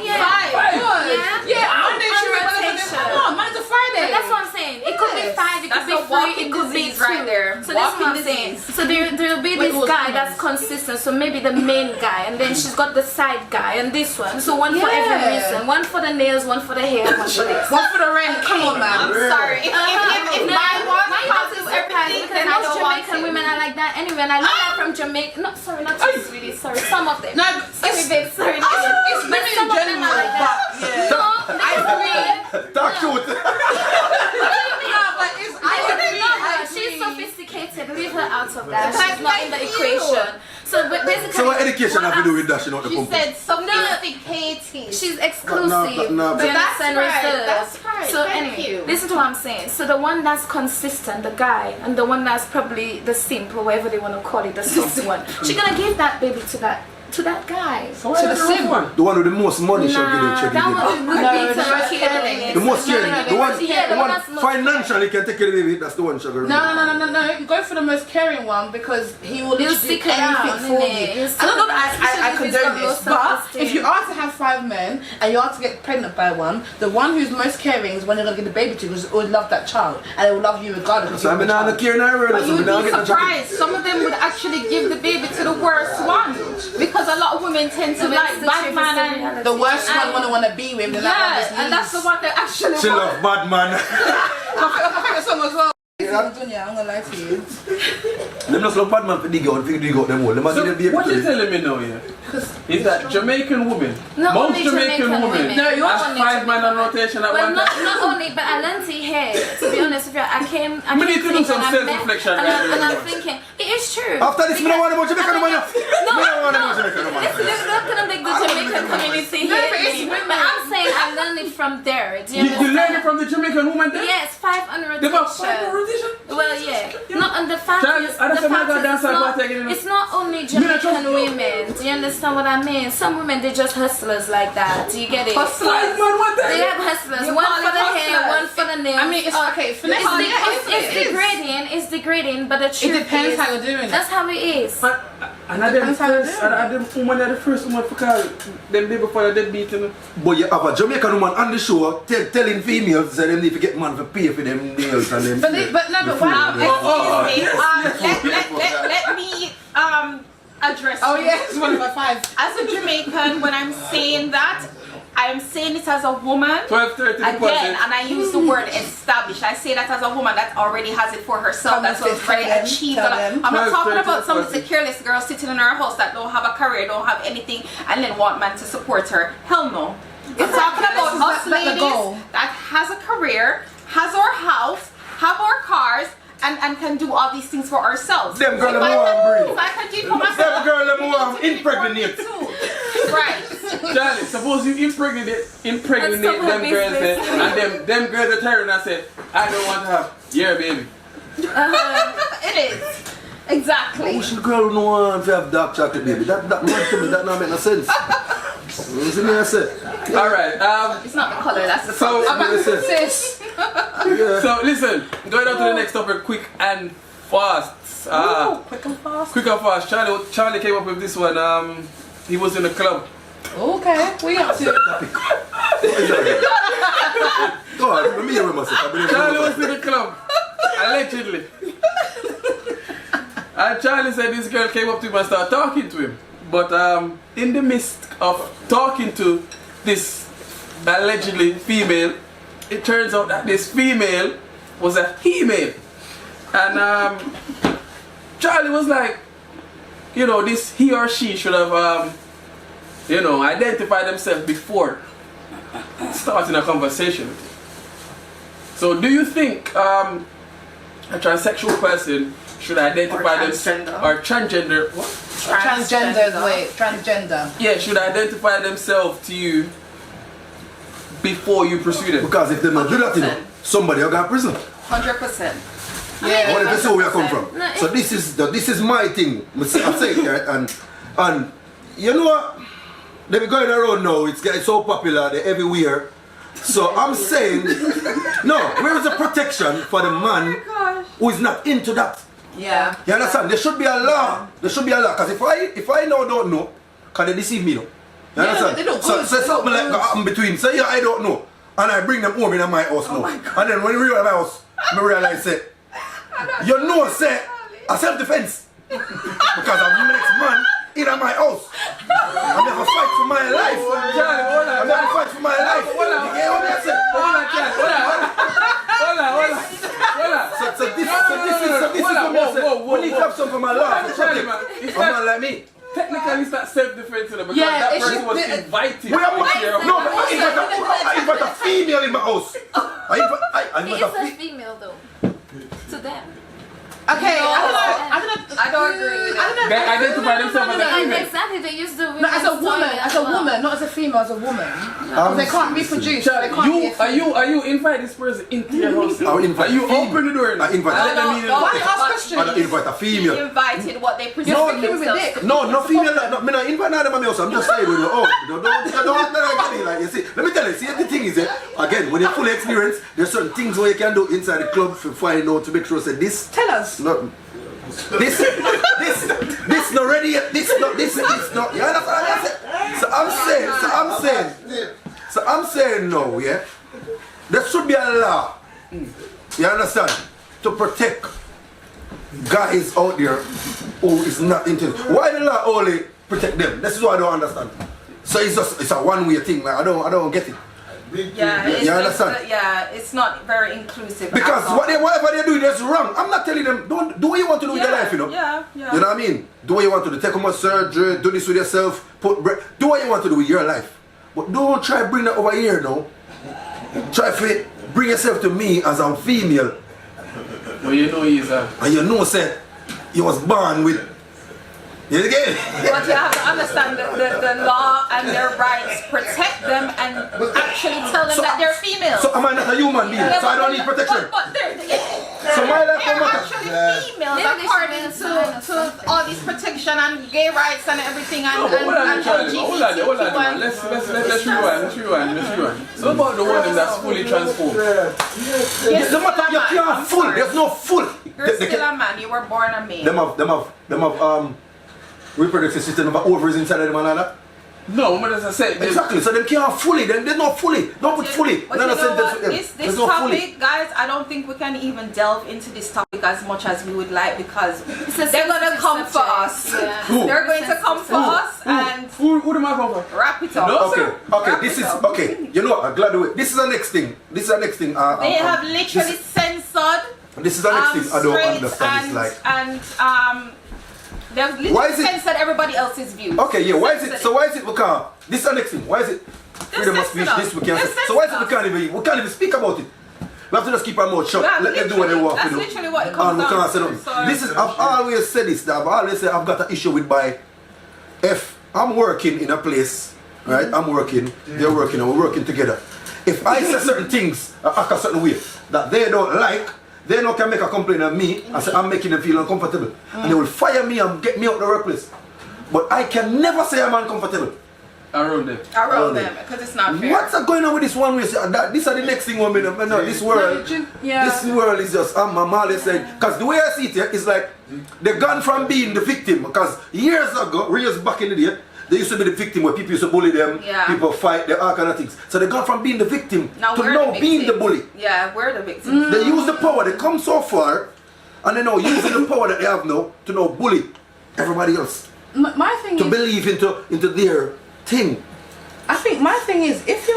Speaker 5: yeah.
Speaker 4: Monday,
Speaker 5: On
Speaker 4: Tuesday,
Speaker 5: rotation.
Speaker 4: come on, Monday to Friday.
Speaker 5: But that's what I'm saying. It could be 5, it
Speaker 2: That's
Speaker 5: could be
Speaker 2: a
Speaker 5: 3,
Speaker 2: walking
Speaker 5: it could be
Speaker 2: disease
Speaker 5: 2.
Speaker 2: right there.
Speaker 5: So that's what I'm
Speaker 2: Walking
Speaker 5: saying.
Speaker 2: disease.
Speaker 5: So there'll be
Speaker 4: Wait,
Speaker 5: this
Speaker 4: what's
Speaker 5: guy
Speaker 4: the
Speaker 5: that's
Speaker 4: name?
Speaker 5: consistent. So maybe the main guy, and then she's got the side guy and this one. So one for every
Speaker 4: Yeah.
Speaker 5: reason. One for the nails, one for the hair, one for this.
Speaker 4: One for the rent. Come on,
Speaker 2: I'm
Speaker 4: man.
Speaker 2: sorry. If my one causes everything,
Speaker 5: Because
Speaker 2: then I
Speaker 5: most
Speaker 2: don't want
Speaker 5: Jamaican
Speaker 2: it.
Speaker 5: women are like that anyway. And I learned that from Jamaica. No, sorry, not you, sweetie. Sorry, some of them.
Speaker 4: No,
Speaker 5: Sorry,
Speaker 4: it's,
Speaker 5: babe. Sorry.
Speaker 4: it's
Speaker 5: But
Speaker 4: women
Speaker 5: some
Speaker 4: in
Speaker 5: of them
Speaker 4: general,
Speaker 5: are like that.
Speaker 4: but yeah.
Speaker 5: No, because
Speaker 3: Talk truth.
Speaker 4: But it's,
Speaker 5: she's sophisticated. Leave her out of that. She's not in the equation. So but basically,
Speaker 3: So what education have to do with dashing out the
Speaker 2: She
Speaker 3: pump?
Speaker 2: said sophisticated.
Speaker 5: she's exclusive.
Speaker 3: No,
Speaker 5: Do you
Speaker 2: that's
Speaker 5: understand
Speaker 2: right,
Speaker 5: reserved?
Speaker 2: that's right,
Speaker 5: So
Speaker 2: thank
Speaker 5: anyway,
Speaker 2: you.
Speaker 5: listen to what I'm saying. So the one that's consistent, the guy, and the one that's probably the simp or whatever they want to call it, the soft one. She's gonna give that baby to that guy.
Speaker 1: So why the sim one?
Speaker 3: The one with the most money she'll
Speaker 5: Nah,
Speaker 3: give
Speaker 5: that
Speaker 3: it.
Speaker 5: one would
Speaker 4: No,
Speaker 5: be
Speaker 4: the
Speaker 5: to
Speaker 4: most
Speaker 5: kid
Speaker 4: caring.
Speaker 5: in it.
Speaker 3: The most caring.
Speaker 5: No,
Speaker 3: The one,
Speaker 5: yeah,
Speaker 3: the one
Speaker 5: that's most
Speaker 3: financially can take care of the baby. That's the one she'll give it.
Speaker 4: No. You go for the most caring one because he will
Speaker 5: He'll
Speaker 4: literally do
Speaker 5: stick around,
Speaker 4: anything for
Speaker 5: innit?
Speaker 4: you.
Speaker 5: He'll
Speaker 4: And
Speaker 5: stick
Speaker 4: not that
Speaker 5: around,
Speaker 4: I
Speaker 5: especially if he's
Speaker 4: condone
Speaker 5: got low
Speaker 4: this, but
Speaker 5: self-esteem.
Speaker 4: if you are to have 5 men and you are to get pregnant by one, the one who's most caring is when you're gonna get the baby to because they would love that child and they will love you regardless.
Speaker 3: So I'm
Speaker 4: of
Speaker 3: not care now.
Speaker 2: But
Speaker 3: So
Speaker 2: you
Speaker 3: I'm
Speaker 2: would
Speaker 3: not
Speaker 2: be
Speaker 3: get the jacket.
Speaker 2: surprised. Some of them would actually give the baby to the worst one because a lot of women tend to
Speaker 5: So
Speaker 2: like
Speaker 5: that's the
Speaker 2: bad man and
Speaker 5: reality.
Speaker 4: The worst one want to be with, then that one just
Speaker 2: yeah, and that's the
Speaker 4: leaves.
Speaker 2: one that actually
Speaker 3: She
Speaker 2: want.
Speaker 3: love bad man.
Speaker 4: I think the song as well.
Speaker 3: Yeah.
Speaker 4: Dunya, I'm gonna lie to you.
Speaker 3: Them just love bad man for dig out them all. Them
Speaker 1: So
Speaker 3: must give the baby
Speaker 1: what
Speaker 3: to
Speaker 1: you're
Speaker 3: them.
Speaker 1: telling me now, yeah, is that Jamaican women,
Speaker 5: Not
Speaker 1: most
Speaker 5: only
Speaker 1: Jamaican women,
Speaker 5: No, you're
Speaker 1: have
Speaker 5: only
Speaker 1: 5 men on
Speaker 5: Jamaican.
Speaker 1: rotation at
Speaker 5: Well,
Speaker 1: one time.
Speaker 5: not only, but I learned it here. To be honest with you, I came
Speaker 1: We need to do
Speaker 5: England
Speaker 1: some
Speaker 5: and I met-
Speaker 1: self-reflection
Speaker 5: and
Speaker 1: right
Speaker 5: I-
Speaker 1: there,
Speaker 5: And I'm
Speaker 1: you know.
Speaker 5: thinking, it is true.
Speaker 3: After this, me don't want to watch Jamaican woman.
Speaker 5: No,
Speaker 3: Me don't want to watch
Speaker 5: no.
Speaker 3: Jamaican woman.
Speaker 5: It's not gonna make the Jamaican community
Speaker 4: No,
Speaker 5: hate
Speaker 4: but it's
Speaker 5: me.
Speaker 4: women.
Speaker 5: But I'm saying I learned it from there. Do you
Speaker 1: You
Speaker 5: understand?
Speaker 1: learn it from the Jamaican woman then?
Speaker 5: Yes, 5 on
Speaker 1: They got 5 on
Speaker 5: rotation.
Speaker 1: rotation?
Speaker 5: Well, yeah. No, and the fact
Speaker 1: Child,
Speaker 5: is,
Speaker 1: I don't
Speaker 5: the
Speaker 1: know
Speaker 5: fact
Speaker 1: about
Speaker 5: is
Speaker 1: dance party again.
Speaker 5: it's not only
Speaker 1: Me not trust
Speaker 5: Jamaican
Speaker 1: you.
Speaker 5: women. Do you understand what I mean? Some women, they're just hustlers like that. Do you get it?
Speaker 1: 5 man one
Speaker 5: They
Speaker 1: time.
Speaker 5: have hustlers.
Speaker 2: You
Speaker 5: one
Speaker 2: call
Speaker 5: for
Speaker 2: it
Speaker 5: the hair,
Speaker 2: hustlers.
Speaker 5: one for the nails.
Speaker 4: I mean, it's okay. For
Speaker 5: It's,
Speaker 4: next
Speaker 5: it's degrading, but the truth
Speaker 4: depends
Speaker 5: is,
Speaker 4: how you're doing it.
Speaker 5: that's how it is.
Speaker 1: And I them
Speaker 4: Depends how they
Speaker 1: first,
Speaker 4: do it.
Speaker 1: and them woman are the first woman to call them baby for the dead beating.
Speaker 3: But you have a Jamaican woman on the show telling females that they need to get man for pay for them nails and them.
Speaker 4: But wow.
Speaker 2: Let me address
Speaker 4: Oh
Speaker 2: you.
Speaker 4: yeah, it's 1 by 5.
Speaker 2: As a Jamaican, when I'm saying that, I am saying it as a woman.
Speaker 1: 12-30
Speaker 2: Again,
Speaker 1: deposit.
Speaker 2: and I use the word establish. I say that as a woman that already has it for herself. That's what's already achieved. I'm not
Speaker 1: 12,
Speaker 2: talking
Speaker 1: 30
Speaker 2: about some
Speaker 1: deposit.
Speaker 2: careless girl sitting in her house that don't have a career, don't have anything, and then want man to support her. Hell no. I'm talking about us ladies that has a career, has our house, have our cars, and can do all these things for ourselves.
Speaker 3: Them girl
Speaker 2: If
Speaker 3: them want
Speaker 2: if I can do it for myself.
Speaker 3: Them girl them
Speaker 2: you
Speaker 3: want
Speaker 2: need to do it for me
Speaker 3: impregnate.
Speaker 2: too. Right.
Speaker 1: Charlie, suppose you impregnate them girls there, and them girls are turning and say, I don't want to have your baby.
Speaker 2: It is. Exactly.
Speaker 3: Which girl no want to have dark chocolate baby? That man to me, that not make no sense. You see me I say?
Speaker 1: Alright,
Speaker 2: It's not the color, that's the
Speaker 1: so,
Speaker 2: color.
Speaker 4: Sis.
Speaker 3: Yeah.
Speaker 1: so listen, going on to the next topic, quick and fast.
Speaker 2: Quick and fast.
Speaker 1: Quick and fast. Charlie came up with this one. He was in the club.
Speaker 4: Okay, what you up to?
Speaker 3: Go on, let me hear myself.
Speaker 1: Charlie was in the club, allegedly. And Charlie said this girl came up to him and started talking to him. But in the midst of talking to this allegedly female, it turns out that this female was a female. And Charlie was like, you know, this he or she should have, you know, identified themselves before starting a conversation with you. So do you think a transsexual person should identify themselves, or transgender, what?
Speaker 4: Transgender.
Speaker 1: Yeah, should identify themselves to you before you pursue them?
Speaker 3: Because if they don't do that, you know, somebody will go to prison.
Speaker 2: 100%.
Speaker 3: What if they say where I come
Speaker 2: 100%.
Speaker 3: from? So this is my thing. I say it, right? And you know what? They be going around now. It's getting so popular. They're everywhere. So I'm saying, no. Where is the protection for the man who is not into that?
Speaker 2: Yeah.
Speaker 3: You understand? There should be a law. There should be a law. Because if I now don't know, can they deceive me? No? You understand?
Speaker 4: they look
Speaker 3: So
Speaker 4: good.
Speaker 3: something like that happen between. Say I don't know, and I bring them home in my house now. And then when we reach my house, I realize it. You know, say a self-defense because I'm the next man in my house. I'm gonna fight for my life. I'm gonna fight for my life. You get what I say? So this is what I say. We need to have some for my life. A man like me.
Speaker 1: Technically, it's not self-defense because
Speaker 4: Yeah,
Speaker 1: that
Speaker 4: it
Speaker 1: person
Speaker 4: should
Speaker 1: was
Speaker 4: be-
Speaker 1: invited.
Speaker 3: No, but I invite a female in my house. I invite
Speaker 5: It is
Speaker 3: a
Speaker 5: a
Speaker 3: female.
Speaker 5: female though. To them.
Speaker 4: Okay,
Speaker 2: No,
Speaker 4: I don't agree with that.
Speaker 1: They identify themselves as a
Speaker 5: Yeah,
Speaker 1: female.
Speaker 5: exactly. They use the
Speaker 4: No, as a
Speaker 5: women's
Speaker 4: woman,
Speaker 5: toilet
Speaker 4: as a
Speaker 5: well.
Speaker 4: woman, not as a female, as a woman. Because they can't reproduce.
Speaker 1: Charlie,
Speaker 4: They can't be a
Speaker 1: are you invite this person into your house?
Speaker 3: I will invite
Speaker 1: Are you
Speaker 3: a female.
Speaker 1: open the door?
Speaker 3: I invite
Speaker 1: Let them in.
Speaker 4: Why ask questions?
Speaker 3: I don't invite a
Speaker 2: He
Speaker 3: female.
Speaker 2: invited what they
Speaker 4: You're
Speaker 2: presented
Speaker 4: speaking with
Speaker 2: themselves
Speaker 4: dick.
Speaker 2: to.
Speaker 3: No female. No, me not invite none of my house. I'm just saying, don't like you see. Let me tell you. See, the thing is, again, when you're fully experienced, there's certain things where you can do inside the club to find out to make sure that this.
Speaker 4: Tell us.
Speaker 3: No, this not ready yet. This not. You understand what I'm saying? So I'm saying no, yeah. There should be a law. You understand? To protect guys out there who is not into it. Why the law only protect them? This is what I don't understand. So it's a one-way thing. Like, I don't get it.
Speaker 2: Yeah,
Speaker 3: You understand?
Speaker 2: it's not very inclusive.
Speaker 3: Because
Speaker 2: at all.
Speaker 3: whatever they're doing is wrong. I'm not telling them, don't do what you want to do with your life, you know.
Speaker 2: Yeah.
Speaker 3: You know what I mean? Do what you want to do. Take a surgery, do this with yourself, do what you want to do with your life. But don't try to bring that over here now. Try to bring yourself to me as a female.
Speaker 1: Well, you know he's a...
Speaker 3: And you know, say, you was born with... You get it?
Speaker 2: But you have to understand the law and their rights protect them and actually tell them that they're females.
Speaker 3: So am I not a human being? So I don't need protection.
Speaker 2: But
Speaker 3: So my life
Speaker 2: they're
Speaker 3: don't matter.
Speaker 2: actually females
Speaker 5: Maybe they
Speaker 2: according
Speaker 5: should be in
Speaker 2: to all this protection and gay rights and everything and,
Speaker 1: No, but hold on, Charlie. Hold on,
Speaker 2: LGBTQ.
Speaker 1: Let's rewind. So about the one that's fully transformed.
Speaker 2: Yes,
Speaker 3: No matter, you can't full. There's no full.
Speaker 2: You're still a man. You were born a male.
Speaker 3: Them have reproductive system of ovaries inside of them and all that.
Speaker 1: No, but as I said,
Speaker 3: Exactly. So them can't fully. There's no fully. Don't put fully.
Speaker 2: But
Speaker 3: None
Speaker 2: you
Speaker 3: of
Speaker 2: know
Speaker 3: sentence
Speaker 2: what?
Speaker 3: with them.
Speaker 2: This
Speaker 3: There's no
Speaker 2: topic,
Speaker 3: fully.
Speaker 2: guys, I don't think we can even delve into this topic as much as we would like because
Speaker 5: a
Speaker 2: they're gonna
Speaker 5: sensitive
Speaker 2: come for
Speaker 5: subject.
Speaker 2: us.
Speaker 5: Yeah.
Speaker 3: Who?
Speaker 2: They're going to come for us and
Speaker 1: who the my cover.
Speaker 2: Wrap it up.
Speaker 1: No,
Speaker 3: Okay, okay,
Speaker 2: Wrap
Speaker 3: this
Speaker 2: it
Speaker 3: is
Speaker 2: up.
Speaker 3: okay. You know what? I'm glad to wait. This is the next thing. This is the next thing.
Speaker 2: They have literally censored.
Speaker 3: This is the next thing I don't
Speaker 2: straight
Speaker 3: understand. It's like,
Speaker 2: and they've
Speaker 3: Why
Speaker 2: literally
Speaker 3: is it-
Speaker 2: censored everybody else's views.
Speaker 3: okay, yeah. Why is it?
Speaker 2: Censored
Speaker 3: So why is it we can't? This is the next thing. Why is it freedom of speech? This we can't.
Speaker 2: Just
Speaker 3: So why is it
Speaker 2: censor.
Speaker 3: we can't even speak about it? We have to just keep our mouth shut.
Speaker 2: Yeah,
Speaker 3: Let them do what they want.
Speaker 2: that's
Speaker 3: you know.
Speaker 2: literally what it
Speaker 3: And
Speaker 2: comes
Speaker 3: we
Speaker 2: down
Speaker 3: can't say
Speaker 2: to.
Speaker 3: nothing.
Speaker 2: So-
Speaker 3: This is. I've always said this. That I've always said I've got an issue with by. If I'm working in a place, right? I'm working. They're working, and we're working together. If I say certain things, act a certain way that they don't like, they no can make a complaint on me and say I'm making them feel uncomfortable, and they will fire me and get me out the workplace. But I can never say I'm uncomfortable.
Speaker 1: Around them.
Speaker 2: Around them, because it's not fair.
Speaker 3: What's going on with this one way? This are the next thing woman. No, this world.
Speaker 4: Yeah.
Speaker 3: This world is just. I'm always saying, because the way I see it here is like they've gone from being the victim. Because years back in the day, they used to be the victim where people used to bully them,
Speaker 2: Yeah.
Speaker 3: people fight, all kind of things. So they gone from being the victim to
Speaker 2: we're
Speaker 3: now
Speaker 2: the
Speaker 3: being the
Speaker 2: victims.
Speaker 3: bully.
Speaker 2: Yeah, we're the victims.
Speaker 3: They use the power, they come so far, and they now using the power that they have now to now bully everybody else
Speaker 4: My thing
Speaker 3: to
Speaker 4: is,
Speaker 3: believe into their thing.
Speaker 4: I think my thing is, if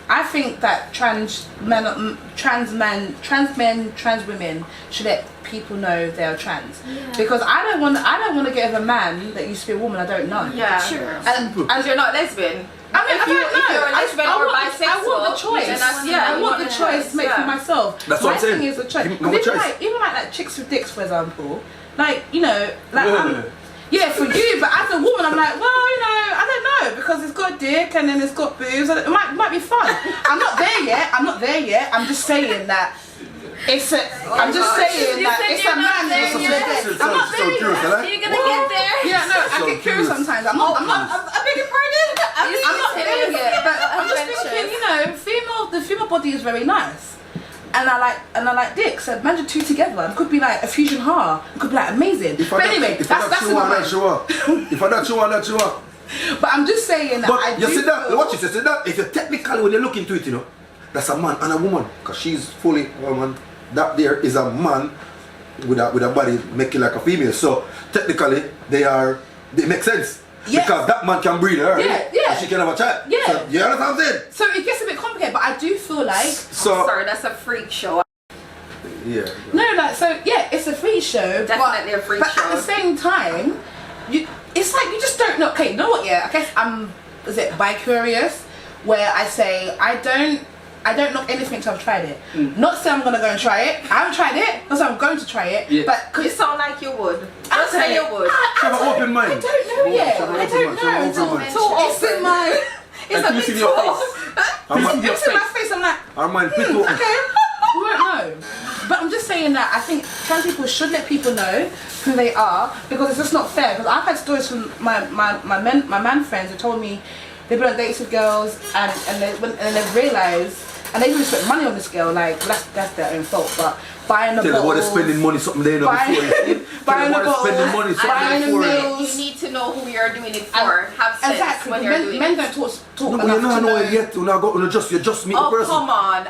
Speaker 4: I think that trans men, trans women should let people know they're trans, because I don't want to get with a man that used to be a woman I don't know.
Speaker 2: Yeah.
Speaker 5: Sure.
Speaker 4: And
Speaker 2: You're not lesbian.
Speaker 4: I mean,
Speaker 2: If
Speaker 4: I don't know.
Speaker 2: if you're a lesbian or bisexual,
Speaker 4: I want the choice.
Speaker 2: then that's- yeah,
Speaker 4: I
Speaker 2: you
Speaker 4: want the choice to make for
Speaker 2: yeah.
Speaker 4: myself.
Speaker 3: That's
Speaker 4: my
Speaker 3: what I'm saying.
Speaker 4: thing is the choice.
Speaker 3: Give me my
Speaker 4: Even
Speaker 3: choice.
Speaker 4: like chicks with dicks, for example. Like, you know, like
Speaker 1: Yeah.
Speaker 4: yeah, for you, but as a woman, I'm like, well, you know, I don't know, because it's got a dick and then it's got boobs. And it might be fun. I'm not there yet. I'm just saying that it's a. I'm just saying
Speaker 5: You
Speaker 4: that
Speaker 5: said
Speaker 4: it's
Speaker 5: you're
Speaker 4: a
Speaker 5: not
Speaker 4: man.
Speaker 5: there
Speaker 4: who's
Speaker 5: yet.
Speaker 4: with a dick. I'm not there yet.
Speaker 5: You're gonna get there.
Speaker 4: Yeah, no, I
Speaker 3: So
Speaker 4: get curious
Speaker 3: curious.
Speaker 4: sometimes. I'm not
Speaker 2: I beg your pardon?
Speaker 4: I'm not there yet, but I'm just
Speaker 5: Adventures.
Speaker 4: thinking, you know, the female body is very nice. And I like dicks. So imagine two together. It could be like a fusion heart. It could be like amazing.
Speaker 3: If
Speaker 4: But
Speaker 3: I
Speaker 4: anyway,
Speaker 3: if
Speaker 4: that's
Speaker 3: you
Speaker 4: in my
Speaker 3: want,
Speaker 4: mind.
Speaker 3: that's you. If I don't you want, that's you.
Speaker 4: But I'm just saying that
Speaker 3: But
Speaker 4: I
Speaker 3: you
Speaker 4: do
Speaker 3: see that,
Speaker 4: feel-
Speaker 3: what you say that, if you technically, when you look into it, you know, that's a man and a woman, because she's fully a woman. That there is a man with a body making like a female. So technically, they make sense.
Speaker 4: Yeah.
Speaker 3: Because that man can breed her.
Speaker 4: Yeah, yeah.
Speaker 3: And she can have a child.
Speaker 4: Yeah.
Speaker 3: So, you understand what I'm saying?
Speaker 4: So it gets a bit complicated, but I do feel like
Speaker 3: So,
Speaker 2: Sorry, that's a freak show.
Speaker 3: yeah.
Speaker 4: no, like so yeah, it's a free show.
Speaker 2: Definitely
Speaker 4: but,
Speaker 2: a freak
Speaker 4: but
Speaker 2: show.
Speaker 4: at the same time, it's like you just don't know. Okay, you know what? Yeah, I guess is it bi-curious, where I say I don't knock anything till I've tried it. Not say I'm gonna go and try it. I haven't tried it. Not say I'm going to try it.
Speaker 1: Yeah.
Speaker 4: But
Speaker 2: You sound like you would.
Speaker 4: I
Speaker 2: Just say you would.
Speaker 3: Have an open mind.
Speaker 4: I don't know yet.
Speaker 3: Have an
Speaker 4: I
Speaker 3: open
Speaker 4: don't
Speaker 3: mind, have an
Speaker 4: know.
Speaker 3: open mind.
Speaker 2: Too
Speaker 4: It's in my.
Speaker 2: It's a
Speaker 1: Can you
Speaker 2: bit
Speaker 1: see your
Speaker 2: too.
Speaker 1: face?
Speaker 3: Our mind,
Speaker 4: It's in my face. I'm like.
Speaker 3: our mind pretty open.
Speaker 4: Okay, we won't know. But I'm just saying that I think trans people should let people know who they are, because it's just not fair. Because I've had stories from my man friends who told me they've been on dates with girls and they've realised, and they even spent money on this girl. Like that's their own fault. But buying the
Speaker 3: Tell them what they're
Speaker 4: bottles,
Speaker 3: spending money something they know
Speaker 4: buying,
Speaker 3: before.
Speaker 4: buying the
Speaker 3: Tell them what they're spending money
Speaker 4: bottles,
Speaker 3: something
Speaker 4: buying the
Speaker 3: before.
Speaker 4: meals.
Speaker 2: You need to know who you're doing it for. Have sense
Speaker 4: Exactly.
Speaker 2: when you're doing
Speaker 4: Men
Speaker 2: it.
Speaker 4: don't talk
Speaker 3: No, but
Speaker 4: enough
Speaker 3: you don't
Speaker 4: to
Speaker 3: know
Speaker 4: know.
Speaker 3: it yet. You just meet the
Speaker 2: Oh,
Speaker 3: person.
Speaker 2: come on.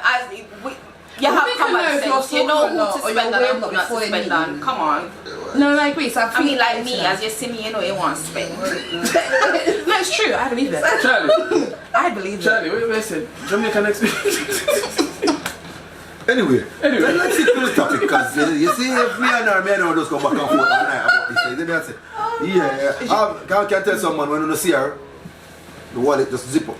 Speaker 2: You have
Speaker 4: we can know
Speaker 2: common
Speaker 4: if you're
Speaker 2: sense. You know
Speaker 4: talking or not,
Speaker 2: who
Speaker 4: or
Speaker 2: to
Speaker 4: you're
Speaker 2: spend on
Speaker 4: aware
Speaker 2: and
Speaker 4: of
Speaker 2: who
Speaker 4: not
Speaker 2: not to
Speaker 4: before they
Speaker 2: spend
Speaker 4: meet
Speaker 2: on.
Speaker 4: you.
Speaker 2: Come on.
Speaker 4: No, I agree. So
Speaker 2: I mean, like me, as you see me, you know you want to spend.
Speaker 4: No, it's true. I believe it.
Speaker 1: Charlie,
Speaker 4: I believe it.
Speaker 1: Charlie, what you said? Jamaican experience.
Speaker 3: Anyway,
Speaker 1: Anyway.
Speaker 3: let's stick to the topic, because you see, if me and her, me and her just go back and forth all night about this thing. Then I say, can tell someone when you see her, the wallet just zip up.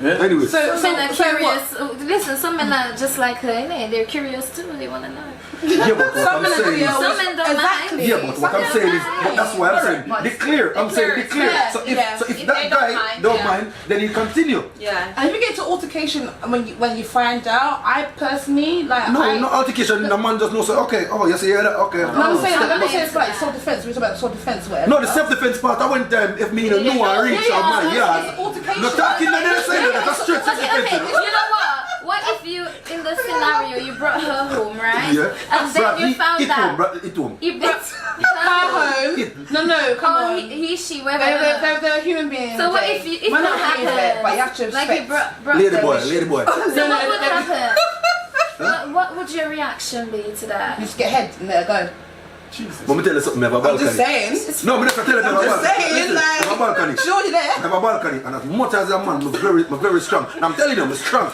Speaker 1: Yeah.
Speaker 3: Anyway,
Speaker 5: Some men are
Speaker 4: so
Speaker 5: curious. Listen, some men are just like her, innit? They're curious too. They want to know.
Speaker 3: yeah, but what
Speaker 4: Some
Speaker 3: I'm
Speaker 4: men are
Speaker 3: saying is,
Speaker 4: girls.
Speaker 5: Some men don't
Speaker 4: Exactly.
Speaker 5: mind.
Speaker 3: yeah, but what I'm saying is, but that's why I'm saying,
Speaker 2: But
Speaker 3: be clear. I'm saying, be clear.
Speaker 2: yeah,
Speaker 3: So
Speaker 2: yeah.
Speaker 3: if
Speaker 2: If
Speaker 3: that
Speaker 2: they
Speaker 3: guy
Speaker 2: don't mind,
Speaker 3: don't
Speaker 2: yeah.
Speaker 3: mind, then he continue.
Speaker 2: Yeah.
Speaker 4: And if you get to altercation when you find out, I personally like.
Speaker 3: No, no altercation. The man just knows. Okay, oh, you see that? Okay.
Speaker 4: No, I'm saying,
Speaker 5: Some
Speaker 4: let me
Speaker 5: men
Speaker 4: say it's
Speaker 5: do
Speaker 4: like
Speaker 5: that.
Speaker 4: self-defense. We're talking about self-defense, whatever.
Speaker 3: No, the self-defense part. I went if me no know I reach
Speaker 4: yeah,
Speaker 3: out my
Speaker 4: yeah,
Speaker 3: yard.
Speaker 4: it's altercation.
Speaker 3: No talking no they're saying that. That's straight
Speaker 5: Okay,
Speaker 3: self-defense.
Speaker 5: you know what? What if you, in the scenario, you brought her home, right?
Speaker 3: Yeah.
Speaker 5: And then you found out.
Speaker 3: It home.
Speaker 5: You brought
Speaker 4: Her home. No, come
Speaker 5: Oh,
Speaker 4: on.
Speaker 5: he, she, whatever.
Speaker 4: They're human beings.
Speaker 5: So what
Speaker 4: okay?
Speaker 5: if
Speaker 4: We're not
Speaker 5: that
Speaker 4: being there, but you have to
Speaker 5: happens? Like
Speaker 4: respect.
Speaker 5: you brought
Speaker 3: Lady
Speaker 5: them.
Speaker 3: boy, lady boy.
Speaker 5: So
Speaker 4: No,
Speaker 5: what
Speaker 4: no,
Speaker 5: would
Speaker 4: no.
Speaker 5: happen? What would your reaction be to that?
Speaker 4: You just get head and let her go.
Speaker 1: Jesus.
Speaker 3: But me tell you something, I have a
Speaker 4: I'm
Speaker 3: balcony.
Speaker 4: just saying.
Speaker 3: No, me just tell you I have a
Speaker 4: I'm just
Speaker 3: balcony.
Speaker 4: saying,
Speaker 3: Listen, I have a
Speaker 4: like,
Speaker 3: balcony.
Speaker 4: surely there.
Speaker 3: I have a balcony, and as much as a man, I'm very strong. And I'm telling you, I'm strong.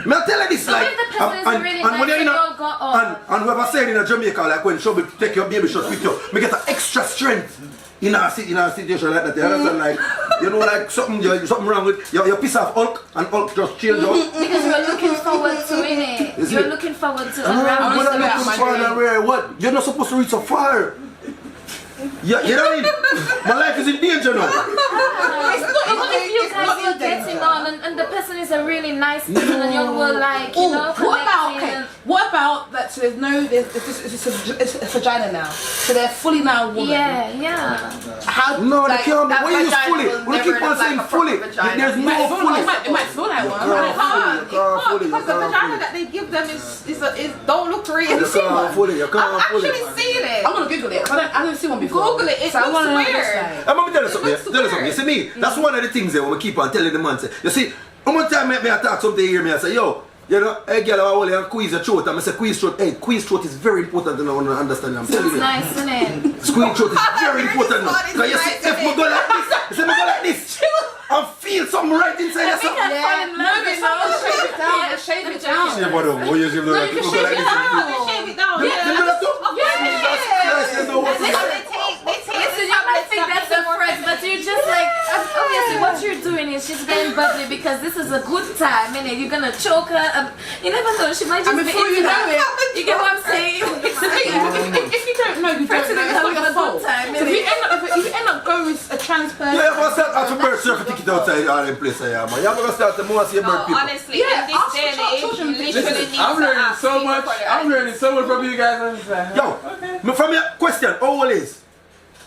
Speaker 3: Me I tell you this,
Speaker 5: So
Speaker 3: like,
Speaker 5: if the person is really
Speaker 3: when
Speaker 5: nice
Speaker 3: you're
Speaker 5: and
Speaker 3: in a,
Speaker 5: you'll go on.
Speaker 3: and whoever said in a Jamaica, like when Shelby take your baby shot with you, me get an extra strength in a situation like that. You understand, like, you know, like something wrong with you piss off Hulk, and Hulk just change up.
Speaker 5: Because you're looking forward to it.
Speaker 3: Is
Speaker 5: You're
Speaker 3: it?
Speaker 5: looking forward to
Speaker 3: I'm
Speaker 5: around
Speaker 3: not
Speaker 4: Honestly,
Speaker 3: looking
Speaker 4: my
Speaker 3: far
Speaker 4: dream.
Speaker 3: and where what? You're not supposed to reach so far. Yeah, you know what I mean? My life is in danger now.
Speaker 5: Even if you guys are getting on and the person is a really nice person and you will like, you know,
Speaker 4: What about
Speaker 5: connecting
Speaker 4: okay?
Speaker 5: and-
Speaker 4: What about that? So it's a vagina now. So they're fully now a woman.
Speaker 5: Yeah.
Speaker 4: How?
Speaker 3: No,
Speaker 4: like,
Speaker 3: they can't.
Speaker 2: that
Speaker 3: When you use
Speaker 2: vagina
Speaker 3: fully,
Speaker 2: will
Speaker 3: we
Speaker 2: never
Speaker 3: keep on
Speaker 2: look like
Speaker 3: saying
Speaker 2: a proper
Speaker 3: fully.
Speaker 2: vagina.
Speaker 3: There's
Speaker 4: It might
Speaker 3: no
Speaker 4: feel,
Speaker 3: fully.
Speaker 4: it might feel like one.
Speaker 3: You
Speaker 4: Right?
Speaker 3: can't fully,
Speaker 2: Because the vagina that they give them is don't look real.
Speaker 3: You can't fully, you
Speaker 2: I've
Speaker 3: can't fully.
Speaker 2: actually seen it.
Speaker 4: I'm gonna Google it. 'Cause I don't see one before.
Speaker 2: Google it. It
Speaker 4: So I
Speaker 2: looks
Speaker 4: wanna know what it
Speaker 2: weird.
Speaker 4: looks like.
Speaker 3: I'm gonna tell you something.
Speaker 2: looks
Speaker 3: Tell you something. You see me? That's one of the things that we keep on telling the man. Say, you see, how much time me I talk something here, me I say, yo, you know, hey girl, I want to squeeze your throat. And I say, squeeze throat. Hey, squeeze throat is very important to understand. I'm telling
Speaker 5: It's
Speaker 3: you.
Speaker 5: nice, isn't it?
Speaker 3: Squeeze throat is very important.
Speaker 2: God, it's
Speaker 3: Because you see,
Speaker 2: nice,
Speaker 3: if we
Speaker 2: isn't
Speaker 3: go
Speaker 2: it?
Speaker 3: like this, you see me go like this, I feel something right inside
Speaker 5: I
Speaker 3: of
Speaker 5: think
Speaker 3: something.
Speaker 5: I fall in love with someone.
Speaker 4: Shave it down. Just shave it down.
Speaker 3: Shave it down. Oh, you shave it down. People go like this.
Speaker 2: Shave it down.
Speaker 3: You know that too? Yes, you know what I'm saying.
Speaker 5: Listen, you might think that's a friend, but you're just like, obviously what you're doing is she's getting bubbly because this is a good time, and you're gonna choke her, and you never know, she might just
Speaker 4: And
Speaker 5: be
Speaker 4: before you
Speaker 5: into
Speaker 4: know
Speaker 5: that.
Speaker 4: it,
Speaker 5: You get what I'm saying?
Speaker 4: If you don't know, you don't know. It's not your fault.
Speaker 5: Time,
Speaker 4: So if you end up going with a trans person,
Speaker 3: Yeah, but start out to birth certificate outside all them place I am. You're gonna start to more see your birth
Speaker 2: No,
Speaker 3: people.
Speaker 2: honestly,
Speaker 4: Yeah,
Speaker 2: in this
Speaker 4: ask
Speaker 2: day and
Speaker 4: for
Speaker 2: age,
Speaker 4: children,
Speaker 2: you
Speaker 4: please.
Speaker 2: literally
Speaker 1: Listen,
Speaker 2: need
Speaker 1: I'm
Speaker 2: to
Speaker 1: learning
Speaker 2: ask
Speaker 1: so
Speaker 2: people
Speaker 1: much.
Speaker 2: for their
Speaker 1: I'm learning so much from you guys. I'm just like,
Speaker 3: Yo, from your question, how old is?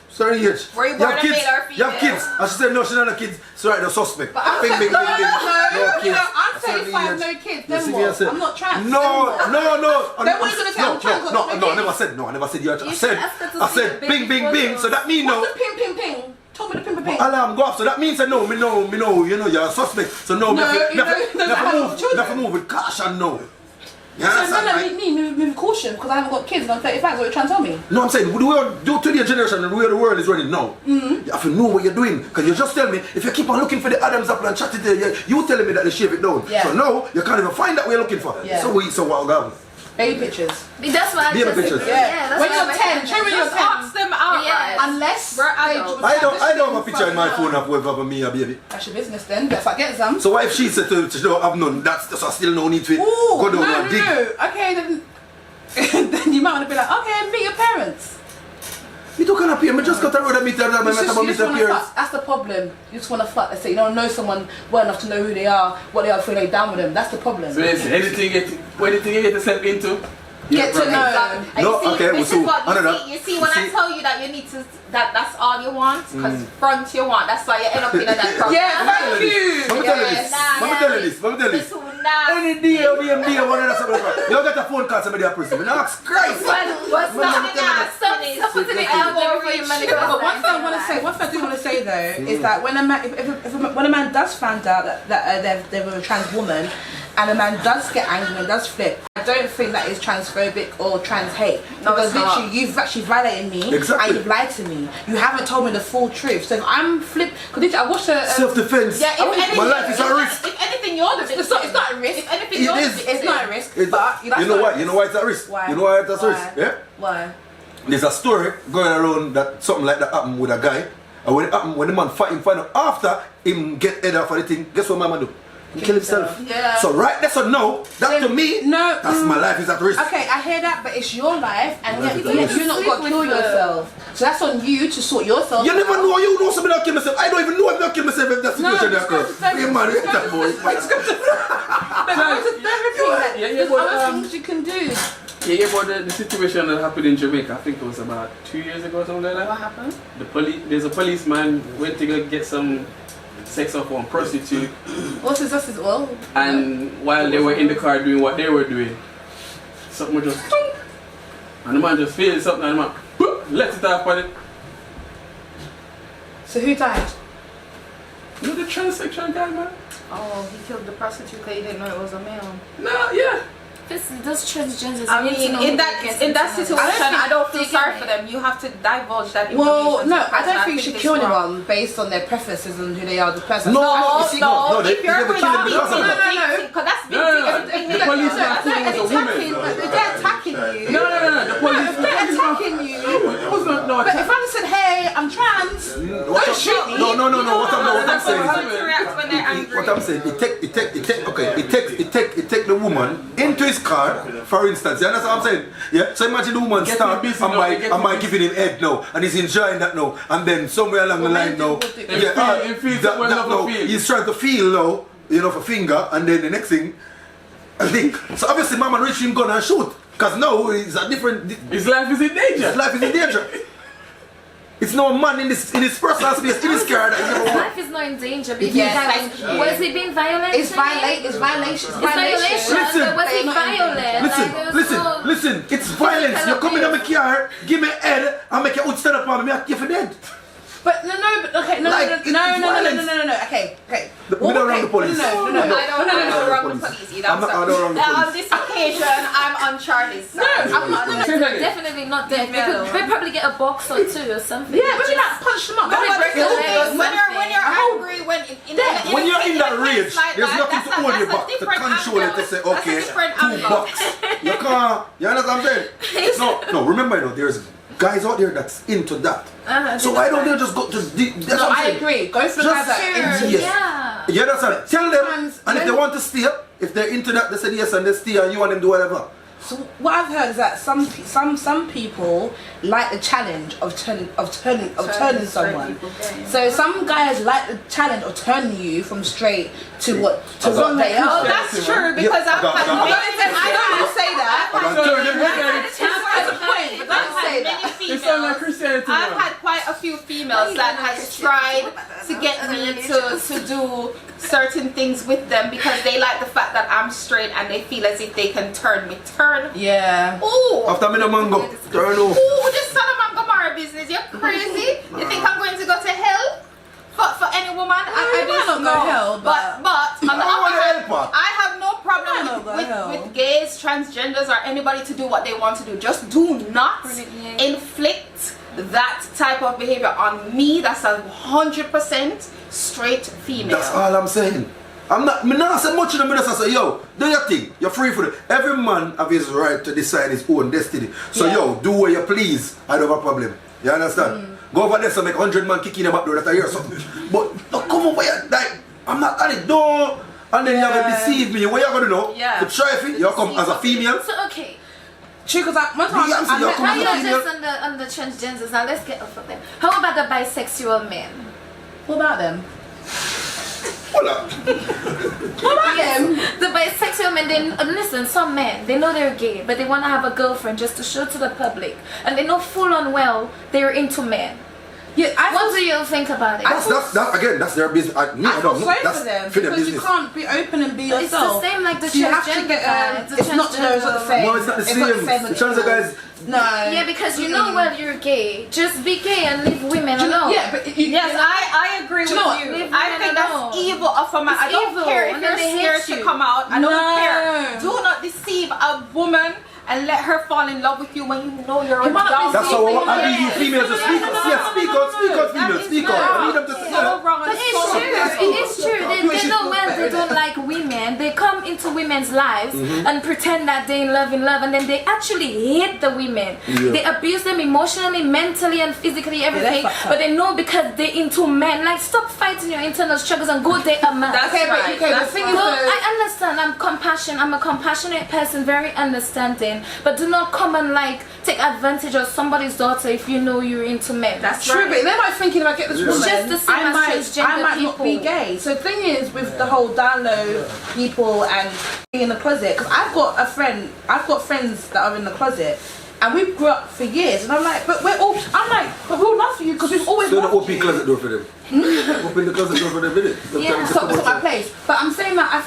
Speaker 3: Sorry, H.
Speaker 2: Were you born a
Speaker 3: kids?
Speaker 2: male or
Speaker 3: You have
Speaker 2: female?
Speaker 3: kids. And she said, no, she's not a kid. So right, the suspect.
Speaker 4: But I'm
Speaker 3: Bing, bing,
Speaker 4: no,
Speaker 3: bing, bing.
Speaker 4: I'm
Speaker 3: kids.
Speaker 4: 35, no kids.
Speaker 3: You
Speaker 4: Then
Speaker 3: see
Speaker 4: what?
Speaker 3: me, I said-
Speaker 4: I'm not trans.
Speaker 3: No.
Speaker 4: Then what are you gonna say? I'm trans,
Speaker 3: No,
Speaker 4: I'm
Speaker 3: no, I
Speaker 4: not
Speaker 3: never said no. I never said you're trans. I
Speaker 5: You
Speaker 3: said,
Speaker 5: should ask her to
Speaker 3: I
Speaker 5: see
Speaker 3: said,
Speaker 5: your
Speaker 3: bing,
Speaker 5: baby
Speaker 3: bing, bing.
Speaker 5: photos.
Speaker 3: So that means no.
Speaker 4: What's the ping, ping, ping? Tell me the ping, ping, ping.
Speaker 3: Alarm go off. So that means I know, me know, you know, you're a suspect. So no,
Speaker 4: No, you don't have
Speaker 3: move with caution, no. You
Speaker 4: So
Speaker 3: understand,
Speaker 4: none
Speaker 3: right?
Speaker 4: of me move caution because I haven't got kids and I'm 35. So what you trying to tell me?
Speaker 3: No, I'm saying, the way to the generation and the way the world is running now, you have to know what you're doing. Because you just tell me, if you keep on looking for the Adam's apple and chat it there, you telling me that they shave it down.
Speaker 4: Yeah.
Speaker 3: So now, you can't even find that what you're looking for.
Speaker 4: Yeah.
Speaker 3: So what will happen?
Speaker 4: Baby pictures.
Speaker 5: That's what I
Speaker 3: Baby
Speaker 5: just
Speaker 3: pictures.
Speaker 5: Yeah, that's
Speaker 4: When
Speaker 5: what
Speaker 4: you're
Speaker 5: I
Speaker 4: 10, show me your
Speaker 2: Just
Speaker 4: 10.
Speaker 2: ask them outright.
Speaker 5: Yes.
Speaker 4: Unless
Speaker 2: We're
Speaker 4: they
Speaker 2: adults.
Speaker 3: I don't have a picture in my phone of whoever me a baby.
Speaker 4: That's your business then. That's like get some.
Speaker 3: So what if she said she don't have none? That's so still no need to
Speaker 4: Ooh,
Speaker 3: go down
Speaker 4: no,
Speaker 3: and dig.
Speaker 4: no. Okay, then then you might want to be like, okay, meet your parents.
Speaker 3: You don't kind of pay. I just got to road and meet her.
Speaker 4: You just
Speaker 3: meet her
Speaker 4: want to
Speaker 3: parents.
Speaker 4: fuck. That's the problem. You just want to fuck. Let's say you don't know someone well enough to know who they are, what they are, before they down with them. That's the problem.
Speaker 1: so listen, anything you get yourself into,
Speaker 4: Get to
Speaker 1: right.
Speaker 4: know.
Speaker 2: And
Speaker 3: No,
Speaker 2: you see,
Speaker 3: okay,
Speaker 2: this
Speaker 3: so
Speaker 2: is what
Speaker 3: another-
Speaker 2: you see when I tell you that you need to that's all you want because front you want. That's why you end up in that front.
Speaker 4: Yeah, thank you.
Speaker 3: Let me tell you this. Let me tell you this. Let me tell you this. Any day, one of somebody. You get a phone call somebody a person. You know, Christ.
Speaker 5: What's not stop putting it out there before you manifest.
Speaker 4: But one thing I do want to say though is that when a man, when a man does find out that they were a trans woman, and a man does get angry and does flip, I don't think that is transphobic or trans hate.
Speaker 2: No,
Speaker 4: Because
Speaker 2: it's not.
Speaker 4: literally, you've actually violated me
Speaker 3: Exactly.
Speaker 4: and you've lied to me. You haven't told me the full truth. So if I'm flip, because I watched a
Speaker 3: Self-defense.
Speaker 2: Yeah, if anything,
Speaker 3: My life is at risk.
Speaker 2: If anything, you're the victim.
Speaker 4: it's not a risk.
Speaker 2: If anything,
Speaker 3: It
Speaker 2: you're
Speaker 3: is.
Speaker 2: the victim.
Speaker 4: It's not a risk,
Speaker 3: It's-
Speaker 4: but that's
Speaker 3: You know
Speaker 4: not
Speaker 3: why?
Speaker 4: a
Speaker 3: You know
Speaker 4: risk.
Speaker 3: why it's a risk?
Speaker 4: Why?
Speaker 3: You know why it's a
Speaker 4: Why?
Speaker 3: risk? Yeah?
Speaker 4: Why?
Speaker 3: There's a story going around that something like that happened with a guy. And when it happened, when the man find out after him get head off of the thing, guess what my man do? He kill himself.
Speaker 4: Yeah.
Speaker 3: So right there, so no, that to me,
Speaker 4: No,
Speaker 3: that's my life is at risk.
Speaker 4: Okay, I hear that, but it's your life, and
Speaker 3: Life
Speaker 4: yet
Speaker 3: is at risk.
Speaker 4: you're not got to kill yourself. So that's on you to sort yourself.
Speaker 3: You never
Speaker 4: out.
Speaker 3: know, you know somebody that kill myself. I don't even know if I kill myself if that
Speaker 4: No,
Speaker 3: situation
Speaker 4: just
Speaker 3: occurs.
Speaker 4: go to therapy.
Speaker 3: You man,
Speaker 4: Just go
Speaker 3: that
Speaker 4: to-
Speaker 3: boy.
Speaker 4: But go to therapy. Like,
Speaker 1: Yeah,
Speaker 4: there's
Speaker 1: but,
Speaker 4: other things you can do.
Speaker 1: Yeah, but the situation that happened in Jamaica, I think it was about 2 years ago or something like that.
Speaker 2: What happened?
Speaker 1: There's a policeman went to go get some sex off one prostitute,
Speaker 4: What's his well?
Speaker 1: and while they were in the car doing what they were doing, something was just and the man just feels something and the man let it off on it.
Speaker 4: So who died?
Speaker 1: You know the transsexual guy, man?
Speaker 2: Oh, he killed the prostitute because he didn't know it was a male.
Speaker 1: No, yeah.
Speaker 5: those transgenders.
Speaker 2: I
Speaker 5: need to
Speaker 2: mean,
Speaker 5: know
Speaker 2: in
Speaker 5: who
Speaker 2: that
Speaker 5: they get
Speaker 2: in that
Speaker 5: into.
Speaker 2: situation, I don't feel
Speaker 5: They
Speaker 2: sorry
Speaker 5: get
Speaker 2: for
Speaker 5: it.
Speaker 2: them. You have to divulge that information.
Speaker 4: Well,
Speaker 2: to
Speaker 4: no,
Speaker 2: the
Speaker 4: I
Speaker 2: person.
Speaker 4: don't think you should
Speaker 2: it's
Speaker 4: kill
Speaker 2: wrong.
Speaker 4: anyone based on their preferences and who they are as a person.
Speaker 3: No,
Speaker 2: No,
Speaker 3: see,
Speaker 2: no,
Speaker 3: they
Speaker 2: if you're
Speaker 3: never
Speaker 2: going
Speaker 3: kill
Speaker 2: to
Speaker 3: them
Speaker 2: be
Speaker 3: because of that.
Speaker 2: because that's
Speaker 1: No, no, no. The police
Speaker 4: No,
Speaker 1: are killing as a woman.
Speaker 4: if they're attacking you.
Speaker 1: No, no, no, no. The police.
Speaker 4: If they're attacking you. But if I just said, hey, I'm trans, don't shoot me.
Speaker 3: No, what I'm saying is,
Speaker 2: to react when they're angry.
Speaker 3: what I'm saying, it take the woman into his car, for instance. You understand what I'm saying? Yeah. So imagine the woman
Speaker 1: Get
Speaker 3: start
Speaker 1: me busy
Speaker 3: and
Speaker 1: now,
Speaker 3: by
Speaker 1: get
Speaker 3: and
Speaker 1: me
Speaker 3: by
Speaker 1: busy.
Speaker 3: giving him head now, and he's enjoying that now, and then somewhere along the line now,
Speaker 1: It feels
Speaker 3: that
Speaker 1: what
Speaker 3: now,
Speaker 1: love feels.
Speaker 3: he's trying to feel now, you know, for finger, and then the next thing, I think. So obviously, mama reach him gun and shoot, cause now it's a different.
Speaker 1: His life is in danger.
Speaker 3: His life is in danger. It's no man in his personal space in his car that he never
Speaker 5: His
Speaker 3: want.
Speaker 5: life is not in danger.
Speaker 2: Yes,
Speaker 5: Was he being violent?
Speaker 4: It's
Speaker 5: to you?
Speaker 4: violation. It's violation.
Speaker 5: It's violation.
Speaker 3: Listen.
Speaker 5: But was he violent?
Speaker 3: Listen. It's violence. You come in my car, give me head, and make your hood stand up on me, I give you dead.
Speaker 4: But no, okay, no. Okay.
Speaker 3: We don't run the police.
Speaker 4: No.
Speaker 2: I don't wrong the police either.
Speaker 3: I don't run the
Speaker 2: On
Speaker 3: police.
Speaker 2: this occasion, I'm on Charlie's side.
Speaker 4: I'm not.
Speaker 1: Say that again.
Speaker 5: Definitely not dead.
Speaker 2: No.
Speaker 5: They probably get a box or two or something.
Speaker 4: Yeah, maybe like punch them up.
Speaker 2: But
Speaker 5: Maybe break
Speaker 2: the
Speaker 5: your
Speaker 2: thing
Speaker 5: leg or
Speaker 2: is, when you're
Speaker 5: something.
Speaker 2: angry, when
Speaker 3: When you're in that rage,
Speaker 2: like
Speaker 3: there's
Speaker 2: that,
Speaker 3: nothing to
Speaker 2: that's
Speaker 3: hold you
Speaker 2: a
Speaker 3: back to
Speaker 2: different
Speaker 3: control it to
Speaker 2: angle.
Speaker 3: say,
Speaker 2: That's a
Speaker 3: okay,
Speaker 2: different
Speaker 3: 2
Speaker 2: angle.
Speaker 3: bucks. You can't. You understand what I'm saying? No. Remember, there's guys out there that's into that. So why don't they just go to? That's
Speaker 4: No,
Speaker 3: what I'm
Speaker 4: I
Speaker 3: saying.
Speaker 4: agree. Go for the guys that are into
Speaker 3: Yes.
Speaker 5: Yeah.
Speaker 3: You understand? Tell them,
Speaker 4: Sometimes
Speaker 3: and if they
Speaker 4: when-
Speaker 3: want to stay, if they're into that, they say yes, and they stay, and you want them to do whatever.
Speaker 4: So what I've heard is that some people like the challenge of turning someone. So some guys like the challenge of turning you from straight to what they
Speaker 2: Oh,
Speaker 4: are.
Speaker 2: that's true because I've had
Speaker 4: I don't say that.
Speaker 1: Turn them
Speaker 2: I've had many
Speaker 1: It sounds like
Speaker 2: females.
Speaker 1: Christianity.
Speaker 2: I've
Speaker 1: man.
Speaker 2: had quite a few females that has tried to get me to do certain things with them because they like the fact that I'm straight and they feel as if they can turn me.
Speaker 4: Yeah.
Speaker 2: Ooh.
Speaker 3: After me no mango, turn off.
Speaker 2: Ooh, this Sodom and Gomorrah business. You're crazy. You think I'm going to go to hell? For any woman? I
Speaker 4: you might
Speaker 2: just
Speaker 4: not go
Speaker 2: know.
Speaker 4: hell,
Speaker 2: but on the
Speaker 3: I
Speaker 2: other
Speaker 3: wanna
Speaker 2: hand,
Speaker 3: help her.
Speaker 2: I have no
Speaker 4: might not
Speaker 2: problem
Speaker 4: go hell.
Speaker 2: with gays, transgenders, or anybody to do what they want to do. Just do not
Speaker 5: Brilliant.
Speaker 2: inflict that type of behavior on me. That's 100% straight female.
Speaker 3: That's all I'm saying. I'm not say much in the middle. I say, yo, do your thing. You're free for it. Every man have his right to decide his own destiny. So yo, do what you please. I don't have a problem. You understand? Go over there, so make 100 man kick in the back door that I hear something. But no, come over here, like I'm not at it. Don't. And then you're gonna deceive me. What you gonna do?
Speaker 2: Yeah.
Speaker 3: To try it, you come as a female.
Speaker 5: So okay.
Speaker 4: True, because one time
Speaker 3: Yeah, I'm saying,
Speaker 5: Now
Speaker 3: Come
Speaker 5: you're
Speaker 3: on,
Speaker 5: just on the transgenders. Now let's get off of them. How about the bisexual men?
Speaker 4: what about them?
Speaker 3: Hold up.
Speaker 5: The bisexual men, listen, some men, they know they're gay, but they want to have a girlfriend just to show to the public. And they know full on well they're into men.
Speaker 4: Yeah,
Speaker 5: What do you think about it?
Speaker 3: That's their business. I
Speaker 4: I
Speaker 3: don't
Speaker 4: feel
Speaker 3: know.
Speaker 4: sorry
Speaker 3: That's
Speaker 4: for them
Speaker 3: for their
Speaker 4: because you
Speaker 3: business.
Speaker 4: can't be open and be
Speaker 5: But it's
Speaker 4: yourself.
Speaker 5: the same like the
Speaker 4: So you have to
Speaker 5: transgender
Speaker 4: get.
Speaker 5: guys, the
Speaker 4: It's not. No, it's not the
Speaker 5: transgender-
Speaker 4: same.
Speaker 3: No, it's not the same. The transgender guys.
Speaker 4: No.
Speaker 5: Yeah, because you know well you're gay. Just be gay and leave women alone.
Speaker 4: Yeah, but
Speaker 2: Yes, I agree
Speaker 4: Do
Speaker 2: with
Speaker 4: you know what?
Speaker 2: you.
Speaker 5: Leave
Speaker 2: I
Speaker 5: women
Speaker 2: think
Speaker 5: alone.
Speaker 2: that's evil of a man. I
Speaker 5: It's
Speaker 2: don't
Speaker 5: evil,
Speaker 2: care if
Speaker 5: and
Speaker 2: you're
Speaker 5: then they
Speaker 2: scared
Speaker 5: hate
Speaker 2: to
Speaker 5: you.
Speaker 2: come out. I don't
Speaker 4: No.
Speaker 2: care. Do not deceive a woman and let her fall in love with you when you know you're a
Speaker 4: might not
Speaker 2: dog.
Speaker 3: That's how I need you
Speaker 2: Yes.
Speaker 3: females to speak. Yeah, speak out, females,
Speaker 2: That
Speaker 3: speak
Speaker 2: is
Speaker 3: out. I
Speaker 2: wrong.
Speaker 3: need them to
Speaker 2: So
Speaker 3: say.
Speaker 2: wrong
Speaker 5: But
Speaker 2: and
Speaker 5: it's
Speaker 2: so
Speaker 5: true. It is true. They know well they don't like women. They come into women's lives and pretend that they love, and then they actually hate the women.
Speaker 3: Yeah.
Speaker 5: They abuse them emotionally, mentally, and physically, everything.
Speaker 4: fucked up.
Speaker 5: But they know because they're into men. Like, stop fighting your internal struggles and go date a man.
Speaker 2: That's
Speaker 4: Okay, but
Speaker 2: right.
Speaker 4: okay,
Speaker 2: That's
Speaker 4: the thing
Speaker 2: right.
Speaker 4: is,
Speaker 5: Well,
Speaker 4: though,
Speaker 5: I understand. I'm a compassionate person, very understanding. But do not come and like take advantage of somebody's daughter if you know you're into men.
Speaker 2: That's
Speaker 4: true,
Speaker 2: right.
Speaker 4: but they might think if I get this
Speaker 3: Yeah.
Speaker 4: woman,
Speaker 5: It's just the same
Speaker 4: I
Speaker 5: as
Speaker 4: might
Speaker 5: transgender
Speaker 4: not be
Speaker 5: people.
Speaker 4: gay. So the thing is with the whole down low people and being in the closet, because I've got friends that are in the closet. And we grew up for years, and I'm like, but we're all love you because we've always
Speaker 3: So don't
Speaker 4: loved
Speaker 3: open
Speaker 4: you.
Speaker 3: closet door for them. Open the closet door for them, innit?
Speaker 5: Yeah.
Speaker 4: It's not my place. But I'm saying that I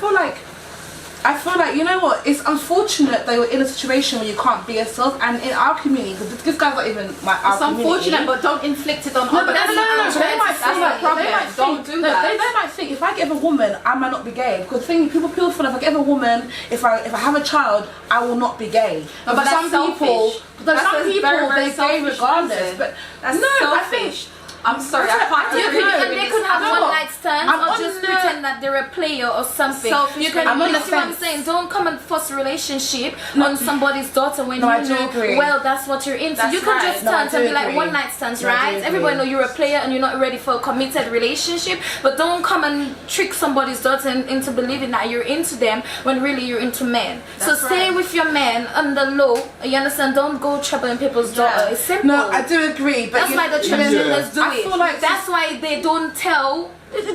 Speaker 4: feel like, you know what, it's unfortunate that you're in a situation where you can't be yourself, and in our community, because this guy's not even our
Speaker 2: It's unfortunate, but don't inflict it on
Speaker 4: No,
Speaker 2: other
Speaker 4: but
Speaker 2: people.
Speaker 4: they might
Speaker 2: That's
Speaker 4: feel
Speaker 2: the
Speaker 4: like
Speaker 2: problem. Don't do that.
Speaker 4: They might think if I get a woman, I might not be gay. Because the thing, people feel if I get a woman, if I have a child, I will not be gay.
Speaker 2: No,
Speaker 4: but
Speaker 2: but
Speaker 4: some
Speaker 2: that's
Speaker 4: people,
Speaker 2: selfish.
Speaker 4: but some
Speaker 2: That's a
Speaker 4: people
Speaker 2: very, very
Speaker 4: they're gay
Speaker 2: selfish
Speaker 4: regardless.
Speaker 2: reason.
Speaker 4: But
Speaker 2: That's
Speaker 4: no,
Speaker 2: selfish. I'm sorry, I can't
Speaker 5: You
Speaker 2: agree
Speaker 5: could,
Speaker 2: with
Speaker 5: and they
Speaker 2: this
Speaker 5: could have
Speaker 2: at
Speaker 5: one
Speaker 2: all.
Speaker 5: night stands
Speaker 4: I'm
Speaker 5: or
Speaker 4: on
Speaker 5: just
Speaker 4: the-
Speaker 5: pretend that they're a player or something.
Speaker 2: Selfish
Speaker 5: You can,
Speaker 4: I'm on
Speaker 5: you
Speaker 4: the
Speaker 5: see what I'm
Speaker 4: fence.
Speaker 5: saying? Don't come and force a relationship on somebody's daughter when
Speaker 4: No, I
Speaker 5: you
Speaker 4: do
Speaker 5: know,
Speaker 4: agree.
Speaker 5: well, that's what you're into.
Speaker 2: That's
Speaker 5: You can
Speaker 2: right.
Speaker 5: just
Speaker 4: No, I
Speaker 5: turn
Speaker 4: do
Speaker 5: and be like
Speaker 4: agree.
Speaker 5: one night stands,
Speaker 4: No, I do
Speaker 5: right?
Speaker 4: agree.
Speaker 5: Everybody know you're a player and you're not ready for a committed relationship, but don't come and trick somebody's daughter into believing that you're into them when really you're into men. So
Speaker 2: That's
Speaker 5: stay
Speaker 2: right.
Speaker 5: with your man on the low, you understand? Don't go troubling people's daughter. It's simple.
Speaker 4: no, I do agree. But
Speaker 5: That's
Speaker 4: you-
Speaker 5: why the
Speaker 3: Yeah.
Speaker 5: transgenders do
Speaker 4: I
Speaker 5: it.
Speaker 4: feel like
Speaker 5: That's why they don't tell.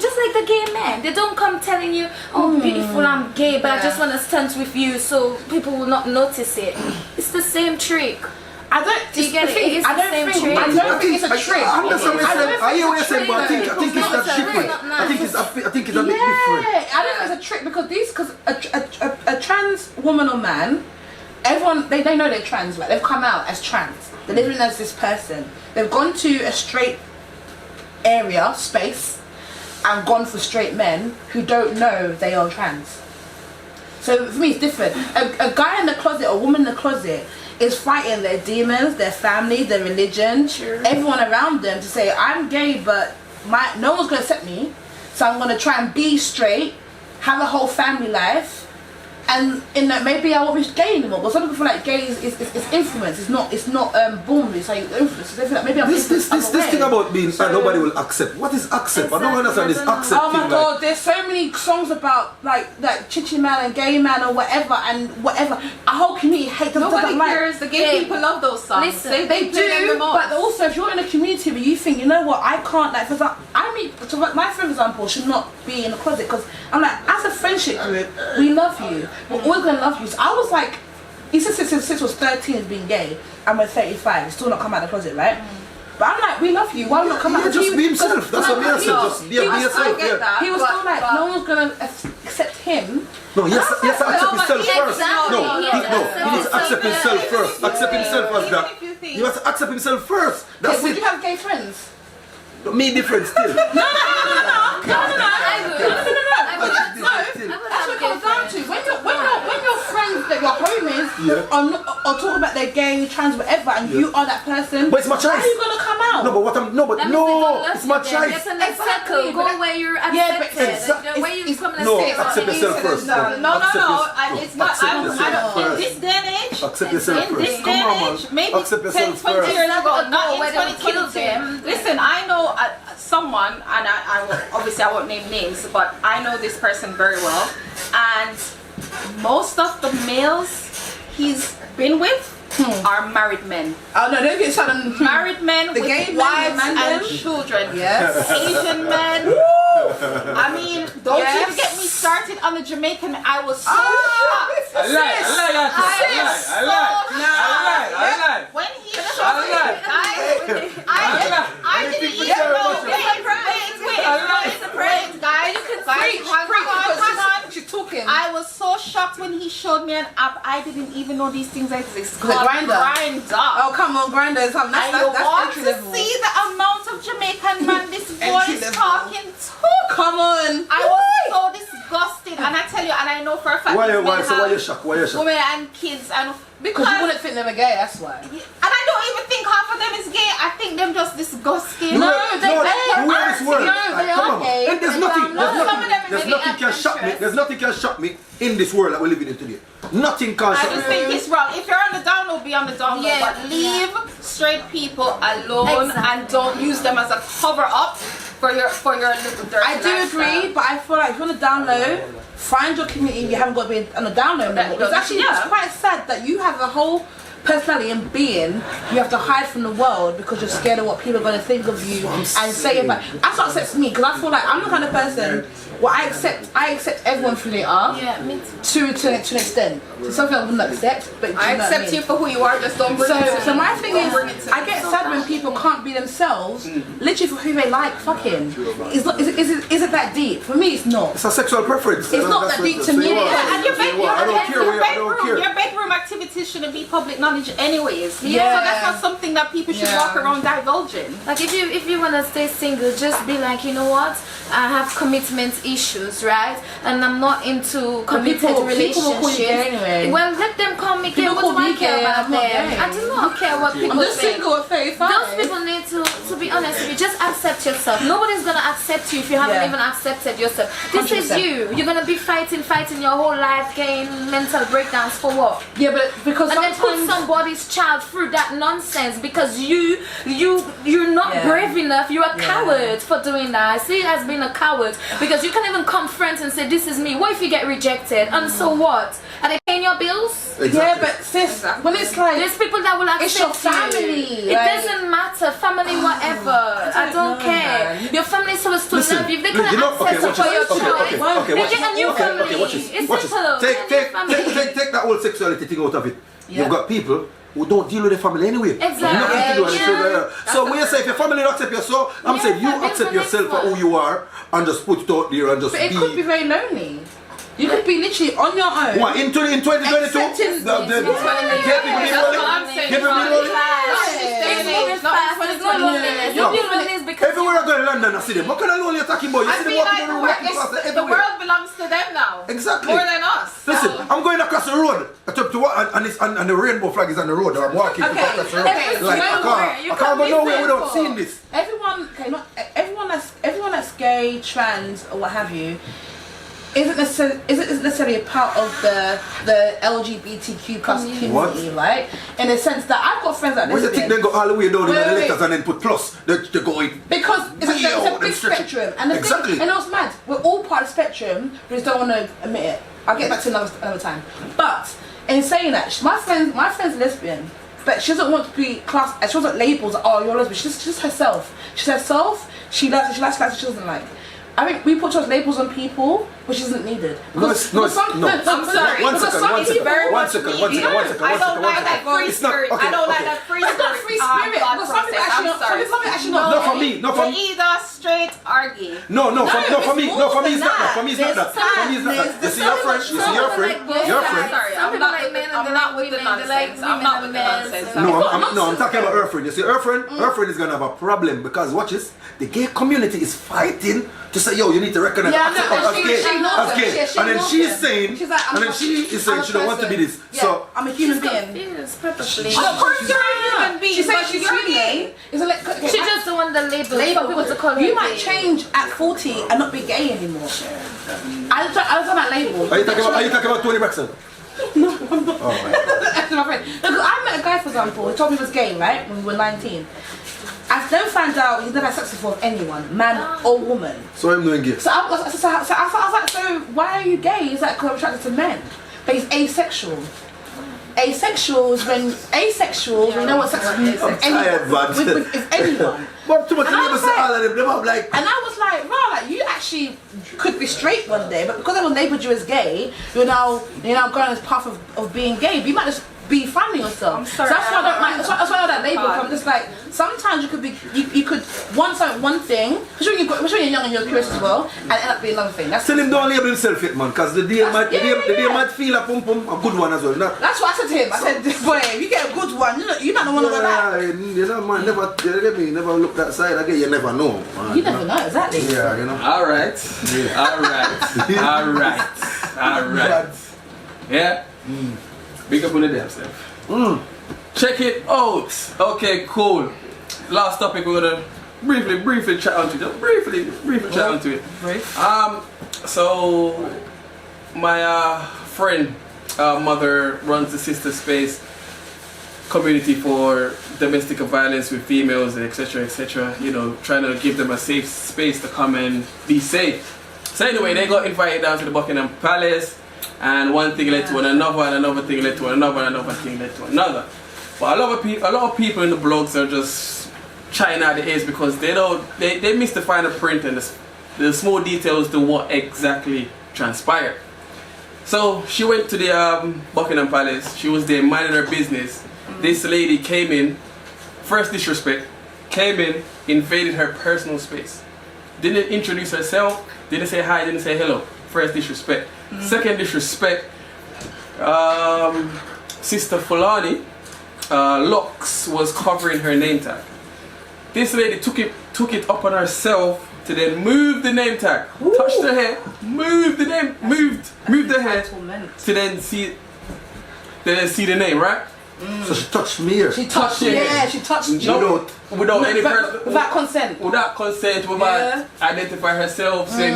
Speaker 5: Just like the gay men, they don't come telling you, "Oh, beautiful, I'm gay, but I just want to stunt with you, so people will not notice it." It's the same trick.
Speaker 4: I don't.
Speaker 5: Do you get it? It's
Speaker 4: I
Speaker 5: the
Speaker 4: don't
Speaker 5: same
Speaker 4: think.
Speaker 5: trick.
Speaker 4: I don't think it's a trick.
Speaker 3: I understand what you're
Speaker 4: I don't
Speaker 3: saying. I
Speaker 4: think
Speaker 3: hear what you're
Speaker 4: it's a
Speaker 3: saying, but I
Speaker 4: trick,
Speaker 3: think it's
Speaker 5: though.
Speaker 3: that
Speaker 5: It's
Speaker 3: different.
Speaker 5: not
Speaker 3: I think it's a bit different.
Speaker 4: Yeah, I don't think it's a trick because a trans woman or man, everyone they know they're trans, like they've come out as trans. They're living as this person. They've gone to a straight area, space, and gone for straight men who don't know they are trans. So for me it's different. A guy in the closet, a woman in the closet is fighting their demons, their family, their religion, everyone around them to say, I'm gay but no one's gonna accept me, so I'm gonna try and be straight, have a whole family life, and in that maybe I won't be gay anymore. But some people feel like gay is influence. It's not born. It's like influence. So they feel like maybe I'm
Speaker 3: This thing about being nobody will accept. What is accept? I don't understand this accept
Speaker 4: Oh my
Speaker 3: thing.
Speaker 4: god, there's so many songs about like chichi man and gay man or whatever and whatever. A whole community hates them.
Speaker 2: Nobody
Speaker 4: like,
Speaker 2: cares. The gay people love those songs.
Speaker 5: Listen,
Speaker 2: they
Speaker 4: They
Speaker 2: play them
Speaker 4: do,
Speaker 2: the most.
Speaker 4: but also if you're in a community where you think, you know what, I can't, like, for example, my friend, for example, should not be in the closet because I'm like, as a friendship group, we love you. We're always gonna love you. So I was like, he said since was 13 as being gay, and we're 35, he's still not come out of the closet, right? But I'm like, we love you. Why not come out?
Speaker 3: Yeah, just be himself. That's what I said. Just be yourself.
Speaker 2: I get
Speaker 3: Yeah.
Speaker 2: that.
Speaker 4: He was
Speaker 2: but-
Speaker 4: still like,
Speaker 2: but-
Speaker 4: no one's gonna accept him.
Speaker 3: No, he has to accept himself first.
Speaker 5: Exactly.
Speaker 3: No, he needs to accept himself first. Accept himself as
Speaker 2: Even
Speaker 3: that.
Speaker 2: if you think-
Speaker 3: You have to accept himself first. That's
Speaker 4: Would you
Speaker 3: it.
Speaker 4: have gay friends?
Speaker 3: Me different still.
Speaker 5: I would.
Speaker 3: Still.
Speaker 4: That's what it comes down to. When your friends, that your homies,
Speaker 3: Yeah.
Speaker 4: are talking about their gay, trans, whatever, and you are that person,
Speaker 3: But it's my
Speaker 4: how are
Speaker 3: choice.
Speaker 4: you gonna come out?
Speaker 3: No, but what I'm
Speaker 5: That means they don't love
Speaker 3: it's my
Speaker 5: you then.
Speaker 3: choice.
Speaker 5: Get in a
Speaker 4: Exactly,
Speaker 5: circle.
Speaker 4: but
Speaker 5: Go where you're
Speaker 4: Yeah, but
Speaker 5: accepted. Where you come and
Speaker 3: No,
Speaker 5: stay.
Speaker 3: accept yourself first.
Speaker 2: No, it's not.
Speaker 3: Accept
Speaker 2: I
Speaker 3: yourself
Speaker 2: don't. In
Speaker 3: first.
Speaker 2: this day and age,
Speaker 3: Accept yourself
Speaker 2: in this
Speaker 3: first.
Speaker 2: day
Speaker 3: Come on,
Speaker 2: and
Speaker 3: man.
Speaker 2: age, maybe
Speaker 3: Accept
Speaker 2: 10,
Speaker 3: yourself
Speaker 2: 20
Speaker 3: first.
Speaker 2: years ago,
Speaker 5: Go
Speaker 2: not in
Speaker 5: where they will kill
Speaker 2: 2022.
Speaker 5: them.
Speaker 2: Listen, I know someone, and I will, obviously I won't name names, but I know this person very well, and most of the males he's been with are married men.
Speaker 4: Oh no, don't get started.
Speaker 2: Married men
Speaker 4: The
Speaker 2: with
Speaker 4: gay men,
Speaker 2: wives
Speaker 4: the man
Speaker 2: and
Speaker 4: men?
Speaker 2: children.
Speaker 4: Yes.
Speaker 2: Asian men. I mean, don't
Speaker 4: Yes.
Speaker 2: even get me started on the Jamaican. I was so
Speaker 1: I
Speaker 2: shocked.
Speaker 1: lie.
Speaker 2: When he showed me, I didn't even know. Wait, guys, hang on.
Speaker 4: She's talking.
Speaker 2: I was so shocked when he showed me an app. I didn't even know these things exist.
Speaker 4: Was it Grindr?
Speaker 2: Grindr.
Speaker 4: Oh come on, Grindr is something.
Speaker 2: And you want
Speaker 4: That's
Speaker 2: to
Speaker 4: entry level.
Speaker 2: see the amount of Jamaican man this boy
Speaker 4: Entry
Speaker 2: is
Speaker 4: level.
Speaker 2: talking to.
Speaker 4: Come on.
Speaker 2: I was so disgusted, and I tell you, and I know for a fact
Speaker 3: Why
Speaker 2: these
Speaker 3: you
Speaker 2: men
Speaker 3: so why you
Speaker 2: have
Speaker 3: shocked? Why you shocked?
Speaker 2: women and kids, and
Speaker 4: Because you wouldn't think they were gay, that's why.
Speaker 2: and I don't even think half of them is gay. I think them just disgusting.
Speaker 4: No,
Speaker 3: the
Speaker 4: they
Speaker 3: way
Speaker 4: are.
Speaker 3: this works.
Speaker 4: No, they
Speaker 3: Come
Speaker 4: are
Speaker 3: on.
Speaker 4: gay.
Speaker 3: And there's
Speaker 4: They
Speaker 3: nothing,
Speaker 4: are not.
Speaker 2: Some of them
Speaker 3: there's
Speaker 2: really
Speaker 3: nothing can shock me.
Speaker 2: adventurous.
Speaker 3: There's nothing can shock me in this world that we're living in today. Nothing can
Speaker 2: I
Speaker 3: shock
Speaker 2: just
Speaker 3: me.
Speaker 2: think it's wrong. If you're on the down low, be on the down low.
Speaker 5: Yeah.
Speaker 2: But leave straight people alone and don't use them as a cover up for your little dirty
Speaker 4: I do
Speaker 2: lifestyle.
Speaker 4: agree, but I feel like if you want to download, find your community. You haven't got to be on the download level. It's actually
Speaker 2: Yeah.
Speaker 4: it's quite sad that you have a whole personality and being you have to hide from the world because you're scared of what people are going to think of you and say about. That's what upsets me because I feel like I'm the kind of person where I accept everyone for who they are.
Speaker 5: Yeah, me too.
Speaker 4: To an extent. So something I wouldn't accept, but do you
Speaker 2: I
Speaker 4: know what
Speaker 2: accept
Speaker 4: mean?
Speaker 2: you for who you are. Just don't bring it to me.
Speaker 4: So my thing
Speaker 2: Don't bring it
Speaker 4: is,
Speaker 2: to
Speaker 4: I
Speaker 2: me.
Speaker 4: get sad when people can't be themselves, literally for who they like. Fucking, is it that deep? For me, it's not.
Speaker 3: It's a sexual preference.
Speaker 4: It's not
Speaker 3: That's
Speaker 4: that
Speaker 3: what-
Speaker 4: deep to
Speaker 3: that's
Speaker 4: me.
Speaker 3: what-
Speaker 2: Yeah, and
Speaker 3: I don't care. I don't care.
Speaker 2: your bedroom activities shouldn't be public knowledge anyways.
Speaker 4: Yeah.
Speaker 2: So that's not something that people should
Speaker 4: Yeah.
Speaker 2: walk around divulging.
Speaker 5: Like if you wanna stay single, just be like, you know what? I have commitment issues, right? And I'm not into committed
Speaker 4: people will
Speaker 5: relationships.
Speaker 4: call you gay anyway.
Speaker 5: Well, let them call me gay.
Speaker 4: People
Speaker 5: What
Speaker 4: call
Speaker 5: do I
Speaker 4: me
Speaker 5: care
Speaker 4: gay,
Speaker 5: about
Speaker 4: I'm not
Speaker 5: them?
Speaker 4: gay.
Speaker 5: I do not care what people
Speaker 4: I'm just
Speaker 5: think.
Speaker 4: single at 35.
Speaker 5: Those people need to be honest with you. Just accept yourself. Nobody's gonna accept you if you haven't even accepted yourself. This is
Speaker 4: 100%.
Speaker 5: you. You're gonna be fighting your whole life, getting mental breakdowns for what?
Speaker 4: Yeah, but because
Speaker 5: And then put
Speaker 4: sometimes
Speaker 5: somebody's child through that nonsense because you're not brave enough. You're a coward for doing that. I see it as being a coward because you can't even confront and say this is me. What if you get rejected? And so what? Are they paying your bills?
Speaker 3: Exactly.
Speaker 4: yeah, but sis, when it's like
Speaker 5: There's people that will accept
Speaker 4: it's your family.
Speaker 5: you. It
Speaker 4: like-
Speaker 5: doesn't matter. Family, whatever. I don't
Speaker 4: know,
Speaker 5: care.
Speaker 4: man.
Speaker 5: Your family is supposed to
Speaker 3: Listen,
Speaker 5: love you. If they couldn't
Speaker 3: you know,
Speaker 5: accept you
Speaker 3: watch
Speaker 5: for
Speaker 3: this.
Speaker 5: your
Speaker 3: Okay,
Speaker 5: choice,
Speaker 3: watch
Speaker 5: they
Speaker 3: this.
Speaker 5: get a new family.
Speaker 3: Okay, watch this.
Speaker 5: It's
Speaker 3: Watch this.
Speaker 5: simple.
Speaker 3: Take that whole sexuality thing out of it. You've got people who don't deal with their family anyway.
Speaker 5: Exactly.
Speaker 3: Nothing to do with
Speaker 5: Yeah.
Speaker 3: it. So when you say if your family don't accept you, so I'm saying you
Speaker 5: that's
Speaker 3: accept
Speaker 5: the next
Speaker 3: yourself for
Speaker 5: one.
Speaker 3: who you are and just put it out there and just
Speaker 4: But it could be very lonely. You could be literally on your own.
Speaker 3: What, in 2022?
Speaker 4: Accepting-
Speaker 3: Gay people be lonely? Gay people be lonely?
Speaker 5: It's moving fast. There's no loneliness. You'll be loneliness because
Speaker 3: Everywhere I go in London, I see them. What kind of lonely you're talking about? You
Speaker 2: I
Speaker 3: see them
Speaker 2: feel
Speaker 3: walking
Speaker 2: like
Speaker 3: on the road, walking past
Speaker 2: the
Speaker 3: everywhere.
Speaker 2: world belongs to them now.
Speaker 3: Exactly.
Speaker 2: More than us.
Speaker 3: Listen,
Speaker 2: So-
Speaker 3: I'm going across the road. And the rainbow flag is on the road. I'm walking
Speaker 4: Okay,
Speaker 3: across the road.
Speaker 4: okay,
Speaker 3: Like, I can't go nowhere without seeing this.
Speaker 4: Everyone, okay, not everyone that's gay, trans, or what have you, isn't necessarily a part of the LGBTQ plus community, right? In the sense that I've got friends that
Speaker 3: What do you think they go all the way down in the
Speaker 4: Wait, wait,
Speaker 3: letters and then put plus? They're going.
Speaker 4: because it's
Speaker 3: Way
Speaker 4: a
Speaker 3: out
Speaker 4: big
Speaker 3: and stretch it.
Speaker 4: spectrum, and the
Speaker 3: Exactly.
Speaker 4: thing, and it's mad. We're all part of the spectrum, we just don't want to admit it. I'll get back to another time. But in saying that, my friend's lesbian, but she doesn't want to be classed. She doesn't labels. Oh, you're lesbian. She's just herself. She's herself. She likes it. She likes she doesn't like. I mean, we put those labels on people, which isn't needed.
Speaker 3: No.
Speaker 2: I'm sorry.
Speaker 3: One second.
Speaker 2: I don't like that free
Speaker 3: It's not-
Speaker 2: spirit.
Speaker 3: okay,
Speaker 2: I don't like
Speaker 3: okay.
Speaker 2: that free
Speaker 4: It's
Speaker 2: spirit.
Speaker 4: not free spirit.
Speaker 2: thought
Speaker 4: But some people
Speaker 2: process.
Speaker 4: actually
Speaker 2: I'm sorry.
Speaker 4: some people actually not.
Speaker 3: Not for me. Not for
Speaker 2: You're
Speaker 3: me.
Speaker 2: either straight or gay.
Speaker 3: No, for me,
Speaker 4: it's
Speaker 3: no, for me,
Speaker 4: more
Speaker 3: it's
Speaker 4: than
Speaker 3: not that.
Speaker 4: that.
Speaker 3: For me, it's not that.
Speaker 4: There's
Speaker 3: For me, it's not that. You
Speaker 4: there's
Speaker 3: see your
Speaker 4: so
Speaker 3: friend,
Speaker 4: much
Speaker 3: you see your friend, your friend.
Speaker 2: Sorry,
Speaker 5: Some
Speaker 2: I'm
Speaker 5: people
Speaker 2: not
Speaker 5: like
Speaker 2: with
Speaker 5: men and
Speaker 2: I'm
Speaker 5: they
Speaker 2: not
Speaker 5: like
Speaker 2: with the
Speaker 5: women, they like
Speaker 2: nonsense. I'm
Speaker 5: women
Speaker 2: not
Speaker 5: and
Speaker 2: with the
Speaker 5: men.
Speaker 2: nonsense.
Speaker 3: No, I'm talking about her friend. You see, her friend is gonna have a problem because watch this. The gay community is fighting to say, yo, you need to recognize
Speaker 4: Yeah,
Speaker 3: accept
Speaker 4: no,
Speaker 3: us as
Speaker 4: she
Speaker 3: gay,
Speaker 4: knows
Speaker 3: as
Speaker 4: them.
Speaker 3: gay.
Speaker 4: She
Speaker 3: And then
Speaker 4: knows
Speaker 3: she's
Speaker 4: them.
Speaker 3: saying,
Speaker 4: She's like, I'm
Speaker 3: and then
Speaker 4: a-
Speaker 3: she is
Speaker 4: I'm
Speaker 3: saying
Speaker 4: a
Speaker 3: she don't want to be this.
Speaker 4: Yeah,
Speaker 3: So
Speaker 4: I'm a human being.
Speaker 5: Yes, purposely.
Speaker 2: Of course you're a human being.
Speaker 4: She's saying
Speaker 2: but
Speaker 4: she's
Speaker 2: you're
Speaker 4: human.
Speaker 2: gay.
Speaker 4: It's like, okay,
Speaker 5: She just don't want the label for people to call her
Speaker 4: you might
Speaker 5: gay.
Speaker 4: change at 40 and not be gay anymore. I was talking about labels.
Speaker 3: are you talking about Tony Braxton?
Speaker 4: That's my friend. Look, I met a guy, for example, he told me he was gay, right, when we were 19. I then found out he's never had sex before with anyone, man or woman.
Speaker 3: So I'm doing gay.
Speaker 4: So I was like, so why are you gay? He's like, 'cause I'm attracted to men. But he's asexual. Asexual is when we know what sex is
Speaker 3: I'm tired, man.
Speaker 4: with anyone.
Speaker 3: But too much
Speaker 4: And I
Speaker 3: labels
Speaker 4: was like-
Speaker 3: all of them. I'm like,
Speaker 4: And I was like, wow, like you actually could be straight one day, but because everyone labelled you as gay, you're now going on this path of being gay. But you might just be finding yourself.
Speaker 2: I'm sorry,
Speaker 4: So that's why I don't like.
Speaker 2: I'm
Speaker 4: That's why I know that label. I'm just like, sometimes you could be, you could want one thing, especially when you're young and you're curious as well, and end up being another thing. That's
Speaker 3: tell him don't label himself yet, man, because the day might feel a pum a good one as well. No?
Speaker 4: That's what I said to him. I said, boy, if you get a good one, you're not the one to go back.
Speaker 3: You know, man, never look that side again. You never know. Man,
Speaker 4: You never know, exactly.
Speaker 3: Yeah, you know.
Speaker 1: All right. All right. Yeah. Big up on the damn stuff. Check it out. Okay, cool. Last topic we're gonna briefly chat onto it. Just briefly chat onto it. So my friend, mother runs the sister space community for domestic violence with females, etc. You know, trying to give them a safe space to come and be safe. So anyway, they got invited down to the Buckingham Palace, and one thing led to another, and another thing led to another, and another thing led to another. But a lot of people in the blogs are just trying out the ears because they miss the finer print and the small details to what exactly transpired. So she went to the Buckingham Palace. She was there minding her business. This lady came in, first disrespect, came in, invaded her personal space. Didn't introduce herself, didn't say hi, didn't say hello. First disrespect. Second disrespect, Sister Fulani, Locks was covering her name tag. This lady took it took it upon herself to then move the name tag, touched her hair, moved the name, moved the hair to then see the name, right?
Speaker 3: So she touched me here.
Speaker 4: She touched
Speaker 1: you.
Speaker 4: Yeah, she touched you.
Speaker 1: Without any
Speaker 4: without consent.
Speaker 1: Without consent, without identify herself, say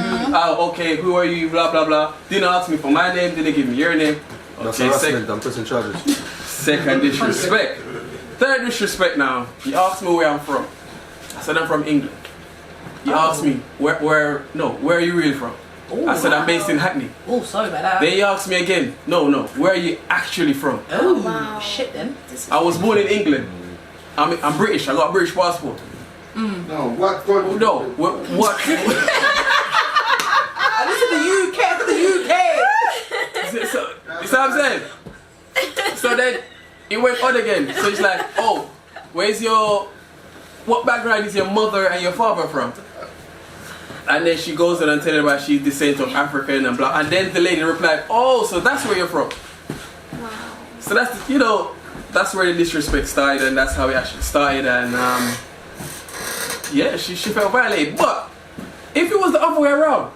Speaker 1: who are you, blah blah blah. Didn't ask me for my name, didn't give me your name.
Speaker 3: That's harassment, I'm pressing charges.
Speaker 1: Second, disrespect. Third, disrespect now. He asked me where I'm from. I said I'm from England. He asked me where are you really from? I said I'm based in Hackney.
Speaker 4: Oh, sorry about that.
Speaker 1: Then he asked me again, no, where are you actually from?
Speaker 4: Oh, wow. Shit then.
Speaker 1: I was born in England. I'm British, I got a British passport.
Speaker 3: No, what?
Speaker 1: No, what?
Speaker 4: This is the UK, the UK.
Speaker 1: You see what I'm saying? So then it went on again. So it's like, oh, what background is your mother and your father from? And then she goes on and tells about she's descent of African and blah. And then the lady replied, oh, so that's where you're from.
Speaker 5: Wow.
Speaker 1: So that's, that's where the disrespect started, and that's how it actually started. And yeah, she felt violated. But if it was the other way around,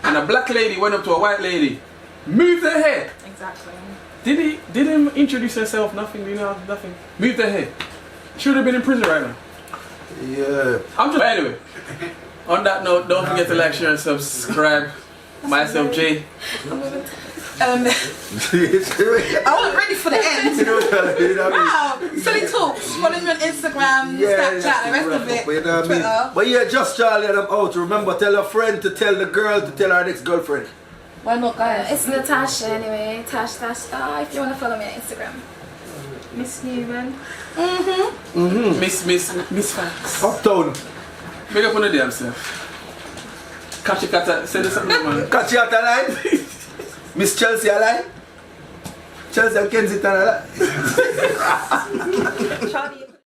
Speaker 1: and a black lady went up to a white lady, moved her head.
Speaker 5: Exactly.
Speaker 1: Did him introduce herself? Nothing, nothing. Moved her head. She would have been in prison right now.
Speaker 3: Yeah.
Speaker 1: Anyway, on that note, don't forget to like, share, and subscribe. Myself, Jay.
Speaker 4: I wasn't ready for the end. Wow. Silly talks. Follow me on Instagram, Snapchat, the rest of it. Twitter.
Speaker 3: But yeah, just Charlie and I'm out. Remember, tell a friend to tell the girl to tell her next girlfriend.
Speaker 4: Why not, guys?
Speaker 5: It's Natasha anyway. Tash if you want to follow me on Instagram. Miss Newman.
Speaker 1: Miss Facts.
Speaker 3: Uptown.
Speaker 1: Big up on the damn self. Catch your cat, send us something, man.
Speaker 3: Catch you out alive. Miss Chelsea alive. Chelsea and Kensington alive.
Speaker 2: Charlie.